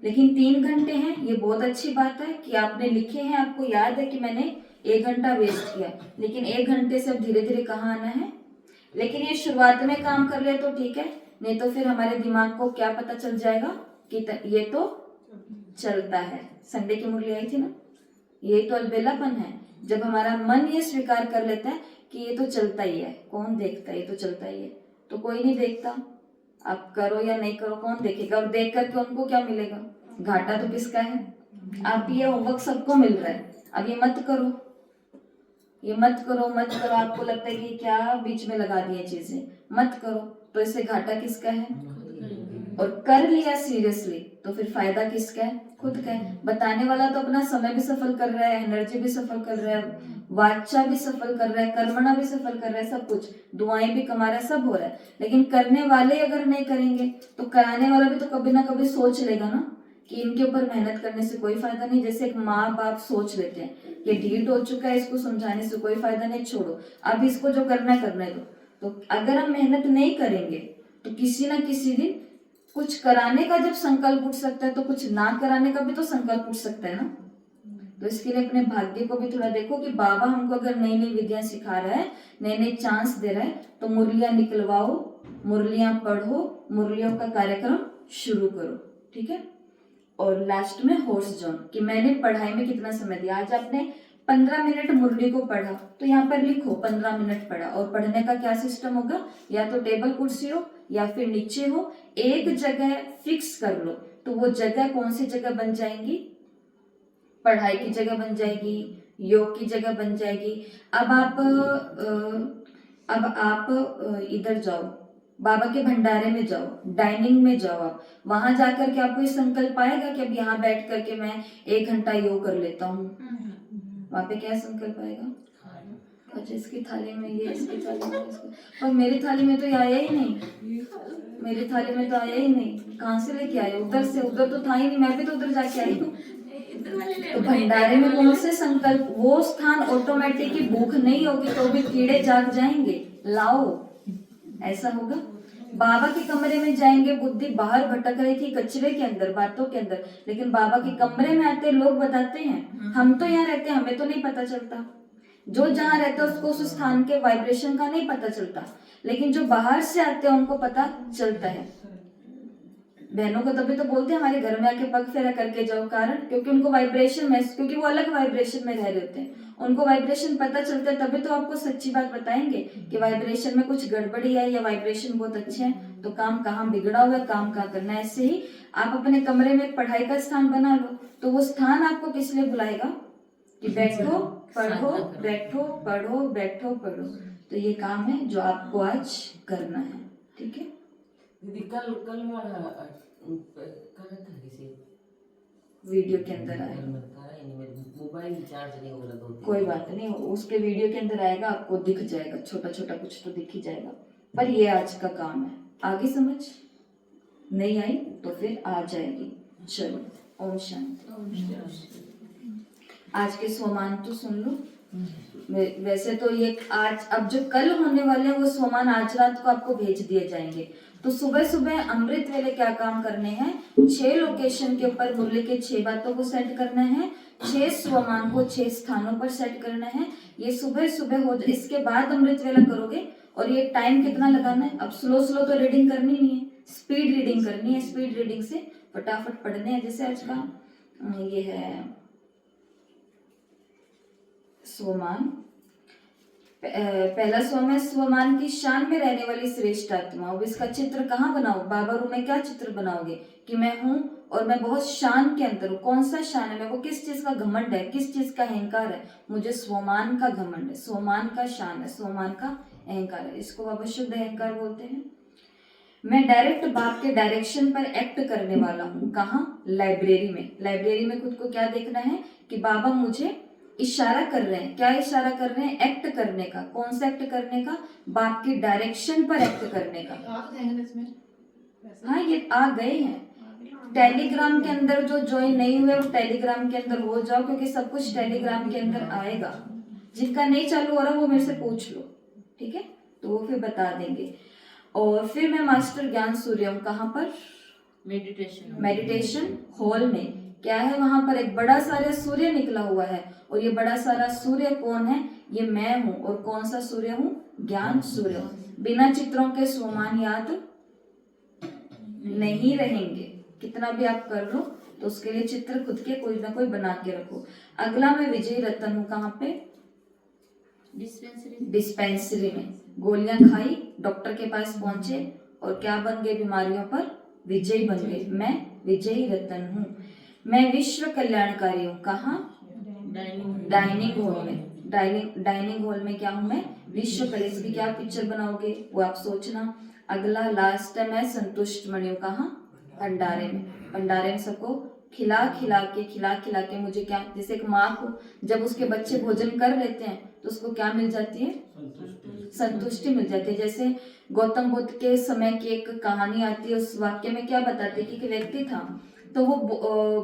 लेकिन 3 घंटे हैं, ये बहुत अच्छी बात है कि आपने लिखे हैं, आपको याद है कि मैंने 1 घंटा वेस्ट किया, लेकिन 1 घंटे से अब धीरे धीरे कहाँ आना है। लेकिन ये शुरुआत में काम कर ले तो ठीक है, नहीं तो फिर हमारे दिमाग को क्या पता चल जाएगा कि ये तो चलता है। संडे की मुरली आई थी ना, ये तो अलबेलापन है, जब हमारा मन ये स्वीकार कर लेता है कि ये तो चलता ही है, कौन देखता है, ये तो चलता ही है, तो कोई नहीं देखता। आप करो या नहीं करो, कौन देखेगा, और देख करके उनको क्या मिलेगा, घाटा तो किसका है। आप ये होमवर्क सबको मिल रहा है, अब ये मत करो, ये मत करो मत करो, आपको लगता है कि क्या बीच में लगा दिए चीजें, मत करो, तो इससे घाटा किसका है। और कर लिया सीरियसली तो फिर फायदा किसका है, खुद का है। बताने वाला तो अपना समय भी सफल कर रहा है, एनर्जी भी सफल कर रहा है, वाचा भी सफल कर रहा है, कर्मणा भी सफल कर रहा है, सब कुछ, दुआएं भी कमा रहा है, सब हो रहा है। लेकिन करने वाले अगर नहीं करेंगे तो कराने वाला भी तो कभी ना कभी सोच लेगा ना कि इनके ऊपर मेहनत करने से कोई फायदा नहीं। जैसे एक माँ बाप सोच लेते हैं कि ढीठ हो चुका है, इसको समझाने से कोई फायदा नहीं, छोड़ो, अब इसको जो करना करने दो। तो अगर हम मेहनत नहीं करेंगे तो किसी ना किसी दिन कुछ कराने का जब संकल्प उठ सकता है तो कुछ ना कराने का भी तो संकल्प उठ सकता है ना। तो इसके लिए अपने भाग्य को भी थोड़ा देखो कि बाबा हमको अगर नई नई विद्या सिखा रहा है, नए नए चांस दे रहा है, तो मुरलियां निकलवाओ, मुरलियां पढ़ो, मुरलियों का कार्यक्रम शुरू करो, ठीक है। और लास्ट में हॉर्स जॉन कि मैंने पढ़ाई में कितना समय दिया। आज आपने 15 मिनट मुरली को पढ़ा तो यहाँ पर लिखो 15 मिनट पढ़ा। और पढ़ने का क्या सिस्टम होगा, या तो टेबल कुर्सी हो या फिर नीचे हो, एक जगह फिक्स कर लो। तो वो जगह कौन सी जगह बन जाएंगी, पढ़ाई की जगह बन जाएगी, योग की जगह बन जाएगी। अब आप इधर जाओ, बाबा के भंडारे में जाओ, डाइनिंग में जाओ, आप वहां जाकर के आपको इस संकल्प आएगा कि अब यहाँ बैठ करके मैं 1 घंटा योग कर लेता हूँ। वहां पे क्या संकल्प आएगा, अच्छा इसकी थाली में ये, इसकी थाली में इसको, पर मेरी थाली में तो ये आया ही नहीं, मेरी थाली में तो आया ही नहीं, कहाँ से लेके आए, उधर से, उधर तो था ही नहीं, मैं भी तो उधर जाके आई हूँ। तो भंडारे में कौन से संकल्प, वो स्थान ऑटोमेटिक ही भूख नहीं होगी तो भी कीड़े जाग जाएंगे, लाओ, ऐसा होगा। बाबा के कमरे में जाएंगे, बुद्धि बाहर भटक रही थी कचरे के अंदर, बातों के अंदर, लेकिन बाबा के कमरे में आते लोग बताते हैं। हम तो यहाँ रहते हैं, हमें तो नहीं पता चलता, जो जहाँ रहता है उसको उस स्थान के वाइब्रेशन का नहीं पता चलता, लेकिन जो बाहर से आते हैं उनको पता चलता है। बहनों को तभी तो बोलते हैं हमारे घर में आके पग फेरा करके जाओ, कारण क्योंकि उनको वाइब्रेशन में, क्योंकि वो अलग वाइब्रेशन में रह रहे होते हैं, उनको वाइब्रेशन पता चलता है, तभी तो आपको सच्ची बात बताएंगे कि वाइब्रेशन में कुछ गड़बड़ी है या वाइब्रेशन बहुत अच्छे हैं, तो काम कहाँ बिगड़ा हुआ है, काम कहाँ करना है। ऐसे ही आप अपने कमरे में एक पढ़ाई का स्थान बना लो, तो वो स्थान आपको किस लिए बुलाएगा कि बैठो पढ़ो, बैठो पढ़ो, बैठो पढ़ो। तो ये काम है जो आपको आज करना है, ठीक है। दीदी कल कल वाला करा था किसी वीडियो के अंदर आएगा, करा ही नहीं, मेरे मोबाइल चार्ज नहीं हो रहा 2 दिन। कोई बात नहीं, उसके वीडियो के अंदर आएगा, आपको दिख जाएगा, छोटा छोटा कुछ तो दिख ही जाएगा। पर ये आज का काम है, आगे समझ नहीं आई तो फिर आ जाएगी। चलो, ओम शांति। आज के सोमान तो सुन लो। वैसे तो ये आज, अब जो कल होने वाले हैं वो सोमान आज रात को आपको भेज दिए जाएंगे। तो सुबह सुबह अमृत वेले क्या काम करने हैं, 6 लोकेशन के ऊपर मुरली के 6 बातों को सेट करना है, 6 स्वमान को 6 स्थानों पर सेट करना है। ये सुबह सुबह हो, इसके बाद अमृत वेला करोगे। और ये टाइम कितना लगाना है, अब स्लो स्लो तो रीडिंग करनी नहीं है, स्पीड रीडिंग करनी है। स्पीड रीडिंग से फटाफट पढ़ने हैं। जैसे आज का ये है स्वमान, पहला स्वम है स्वमान की शान में रहने वाली श्रेष्ठ आत्मा। अब इसका चित्र कहाँ बनाओ, बाबा रूम में क्या चित्र बनाओगे कि मैं हूँ और मैं बहुत शान के अंदर हूँ। कौन सा शान है, मेरे को किस चीज का घमंड है, किस चीज का अहंकार है, मुझे स्वमान का घमंड है, स्वमान का शान है, स्वमान का अहंकार है। इसको बाबा शुद्ध अहंकार बोलते हैं। मैं डायरेक्ट बाप के डायरेक्शन पर एक्ट करने वाला हूँ। कहाँ, लाइब्रेरी में। लाइब्रेरी में खुद को क्या देखना है कि बाबा मुझे इशारा कर रहे हैं। क्या इशारा कर रहे हैं, एक्ट करने का। कौन सा एक्ट करने का, बाप की डायरेक्शन पर एक्ट करने का। हाँ, ये आ गए हैं। टेलीग्राम के अंदर जो ज्वाइन नहीं हुए वो टेलीग्राम के अंदर हो जाओ, क्योंकि सब कुछ टेलीग्राम के अंदर आएगा। जिनका नहीं चालू हो रहा वो मेरे से पूछ लो, ठीक है, तो वो फिर बता देंगे। और फिर मैं मास्टर ज्ञान सूर्य हूँ। कहाँ पर, मेडिटेशन हॉल में। क्या है, वहां पर एक बड़ा सारा सूर्य निकला हुआ है। और ये बड़ा सारा सूर्य कौन है, ये मैं हूँ। और कौन सा सूर्य हूँ, ज्ञान सूर्य हूँ। बिना चित्रों के सोमान याद नहीं रहेंगे। कितना भी आप कर लो तो उसके लिए चित्र खुद के कोई ना कोई बना के रखो। अगला मैं विजय रतन हूँ। कहाँ पे, डिस्पेंसरी में। गोलियां खाई, डॉक्टर के पास पहुंचे और क्या बन गए, बीमारियों पर विजयी बन गए। मैं विजयी रतन हूँ। मैं विश्व कल्याणकारी हूँ। कहाँ, डाइनिंग हॉल में। डाइनिंग हॉल में क्या हूँ मैं, विश्व कल्याण। इसकी क्या पिक्चर बनाओगे वो आप सोचना। अगला लास्ट है मैं संतुष्ट मणि हूँ। कहाँ, भंडारे में। भंडारे में सबको खिला खिला के मुझे क्या, जैसे एक माँ को जब उसके बच्चे भोजन कर लेते हैं तो उसको क्या मिल जाती है, संतुष्टि मिल जाती है। जैसे गौतम बुद्ध के समय की एक कहानी आती है, उस वाक्य में क्या बताते हैं कि एक व्यक्ति था, तो वो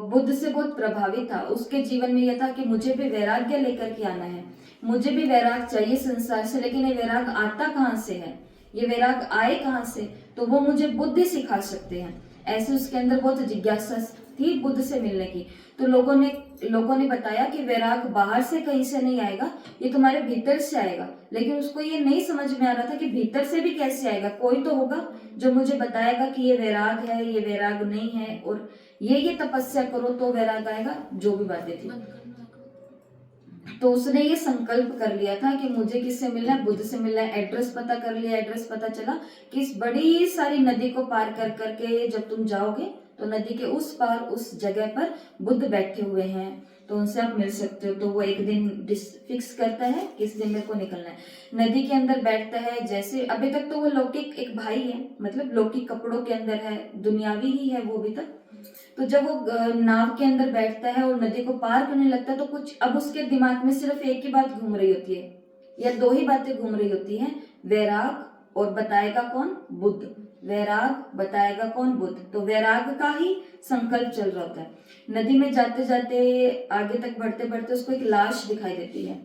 बुद्ध से बहुत प्रभावित था। उसके जीवन में यह था कि मुझे भी वैराग्य लेकर के आना है, मुझे भी वैराग चाहिए संसार से। लेकिन ये वैराग आता कहाँ से है, ये वैराग आए कहाँ से, तो वो मुझे बुद्ध सिखा सकते हैं। ऐसे उसके अंदर बहुत जिज्ञासा थी बुद्ध से मिलने की। तो लोगों ने बताया कि वैराग बाहर से कहीं से नहीं आएगा, ये तुम्हारे भीतर से आएगा। लेकिन उसको ये नहीं समझ में आ रहा था कि भीतर से भी कैसे आएगा। कोई तो होगा जो मुझे बताएगा कि ये वैराग है, ये वैराग नहीं है, और ये तपस्या करो तो वैराग आएगा। जो भी बातें थी, तो उसने ये संकल्प कर लिया था कि मुझे किससे मिलना है, बुद्ध से मिलना है। एड्रेस पता कर लिया। एड्रेस पता चला कि इस बड़ी सारी नदी को पार कर करके जब तुम जाओगे तो नदी के उस पार उस जगह पर बुद्ध बैठे हुए हैं, तो उनसे आप मिल सकते हो। तो वो एक दिन फिक्स करता है किस दिन मेरे को निकलना है। नदी के अंदर बैठता है। जैसे अभी तक तो वो लौकिक एक भाई है, मतलब लौकिक कपड़ों के अंदर है, दुनियावी ही है वो अभी तक। तो जब वो नाव के अंदर बैठता है और नदी को पार करने लगता है, तो कुछ अब उसके दिमाग में सिर्फ एक ही बात घूम रही होती है, या 2 ही बातें घूम रही होती हैं, वैराग और बताएगा कौन, बुद्ध। वैराग बताएगा कौन, बुद्ध। तो वैराग का ही संकल्प चल रहा होता है। नदी में जाते जाते आगे तक बढ़ते बढ़ते उसको एक लाश दिखाई देती है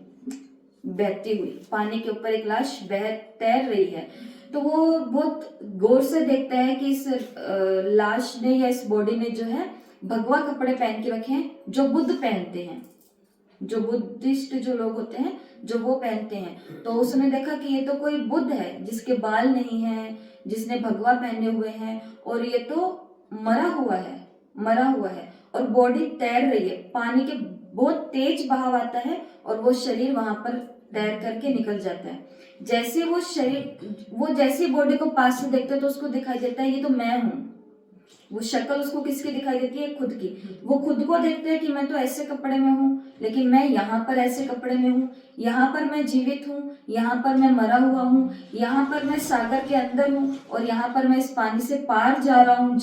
बहती हुई। पानी के ऊपर एक लाश तैर रही है। तो वो बहुत गौर से देखता है कि इस लाश ने या इस बॉडी ने जो है भगवा कपड़े पहन के रखे हैं, जो बुद्ध पहनते हैं, जो बुद्धिस्ट जो लोग होते हैं जो वो पहनते हैं। तो उसने देखा कि ये तो कोई बुद्ध है जिसके बाल नहीं है, जिसने भगवा पहने हुए हैं, और ये तो मरा हुआ है और बॉडी तैर रही है, पानी के बहुत तेज बहाव आता है और वो शरीर वहां पर तैर करके निकल जाता है। जैसे वो जैसे बॉडी को पास से देखते हैं तो उसको दिखाई देता है ये तो मैं हूँ। वो शक्ल उसको किसकी दिखाई देती है? खुद की। वो खुद को देखते हैं कि मैं तो ऐसे कपड़े में हूँ, लेकिन मैं यहाँ पर ऐसे कपड़े में हूँ, यहाँ पर मैं जीवित हूँ, यहाँ पर मैं मरा हुआ हूँ, यहाँ पर मैं सागर के अंदर हूँ और यहाँ पर मैं इस पानी से पार जा रहा हूँ।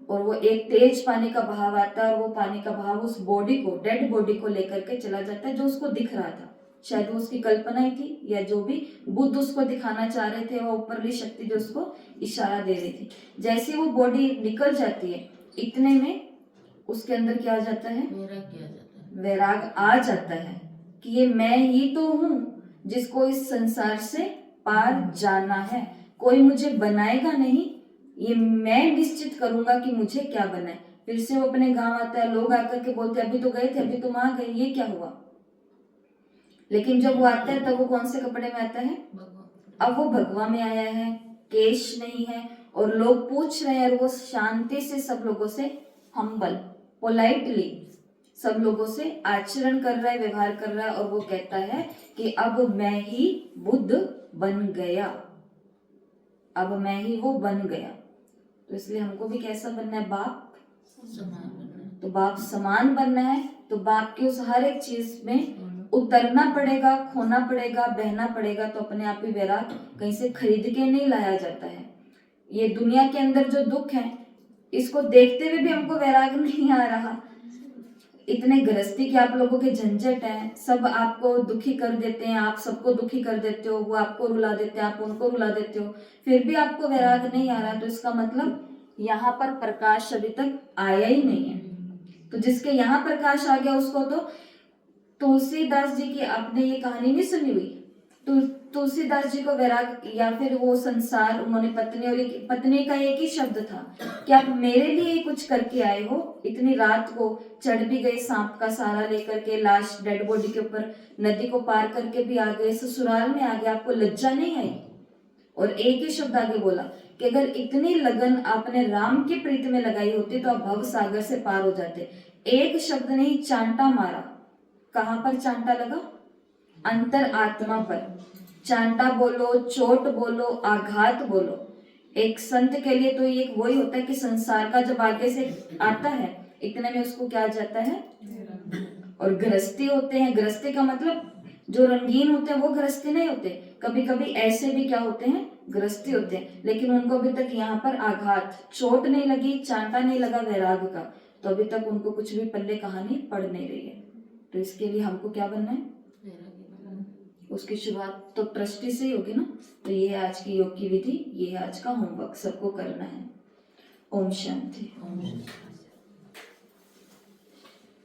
और वो एक तेज पानी का बहाव आता है और वो पानी का बहाव उस बॉडी को, डेड बॉडी को लेकर के चला जाता है, जो उसको दिख रहा था। शायद वो उसकी कल्पना ही थी या जो भी बुद्ध उसको दिखाना चाह रहे थे, वो ऊपरली शक्ति जो उसको इशारा दे रही थी। जैसे वो बॉडी निकल जाती है, इतने में उसके अंदर क्या आ जाता है? वैराग आ जाता है कि ये मैं ही तो हूँ जिसको इस संसार से पार जाना है। कोई मुझे बनाएगा नहीं, ये मैं निश्चित करूंगा कि मुझे क्या बना है। फिर से वो अपने गांव आता है, लोग आकर के बोलते अभी तो गए थे, अभी तुम आ गए, ये क्या हुआ? लेकिन जब वो आता है तब वो कौन से कपड़े में आता है? अब वो भगवा में आया है, केश नहीं है और लोग पूछ रहे हैं और वो शांति से सब लोगों से हम्बल, पोलाइटली सब लोगों से आचरण कर रहा है, व्यवहार कर रहा है और वो कहता है कि अब मैं ही बुद्ध बन गया, अब मैं ही वो बन गया। तो इसलिए हमको भी कैसा बनना है? बाप समान बनना है। तो बाप समान बनना है, तो बाप की उस हर एक चीज में उतरना पड़ेगा, खोना पड़ेगा, बहना पड़ेगा। तो अपने आप ही वैराग कहीं से खरीद के नहीं लाया जाता है। ये दुनिया के अंदर जो दुख है, इसको देखते हुए भी हमको वैराग नहीं आ रहा। इतने गृहस्थी के आप लोगों के झंझट हैं, सब आपको दुखी कर देते हैं, आप सबको दुखी कर देते हो, वो आपको रुला देते हैं, आप उनको रुला देते हो, फिर भी आपको वैराग नहीं आ रहा। तो इसका मतलब यहाँ पर प्रकाश अभी तक आया ही नहीं है। तो जिसके यहाँ प्रकाश आ गया उसको तो तुलसीदास जी की, आपने ये कहानी नहीं सुनी हुई? तुलसीदास जी को वैराग, या फिर वो संसार, उन्होंने पत्नी, और पत्नी का एक ही शब्द था कि आप मेरे लिए कुछ करके आए हो। इतनी रात को चढ़ भी गए सांप का सहारा लेकर के, लाश डेड बॉडी के ऊपर, नदी को पार करके भी आ गए, ससुराल में आ गए, आपको लज्जा नहीं आई? और एक ही शब्द आगे बोला कि अगर इतनी लगन आपने राम की प्रीति में लगाई होती तो आप भव सागर से पार हो जाते। एक शब्द नहीं, चांटा मारा। कहां पर चांटा लगा? अंतर आत्मा पर। चांटा बोलो, चोट बोलो, आघात बोलो। एक संत के लिए तो ये वही होता है कि संसार का जब आगे से आता है, इतने में उसको क्या आ जाता है? और गृहस्थी होते हैं, गृहस्थी का मतलब जो रंगीन होते हैं वो गृहस्थी नहीं होते, कभी कभी ऐसे भी क्या होते हैं? गृहस्थी होते हैं। लेकिन उनको अभी तक यहाँ पर आघात, चोट नहीं लगी, चांटा नहीं लगा वैराग का, तो अभी तक उनको कुछ भी पल्ले कहानी पड़ नहीं रही है। तो इसके लिए हमको क्या बनना है? उसकी शुरुआत तो ट्रस्टी से ही होगी ना। तो ये है आज की योग की विधि, ये है आज का होमवर्क, सबको करना है। ओम शांति।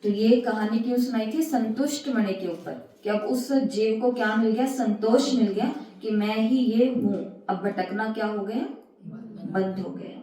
तो ये कहानी क्यों सुनाई थी? संतुष्ट मणि के ऊपर, कि अब उस जीव को क्या मिल गया? संतोष मिल गया कि मैं ही ये हूं। अब भटकना क्या हो गया? बंद हो गया।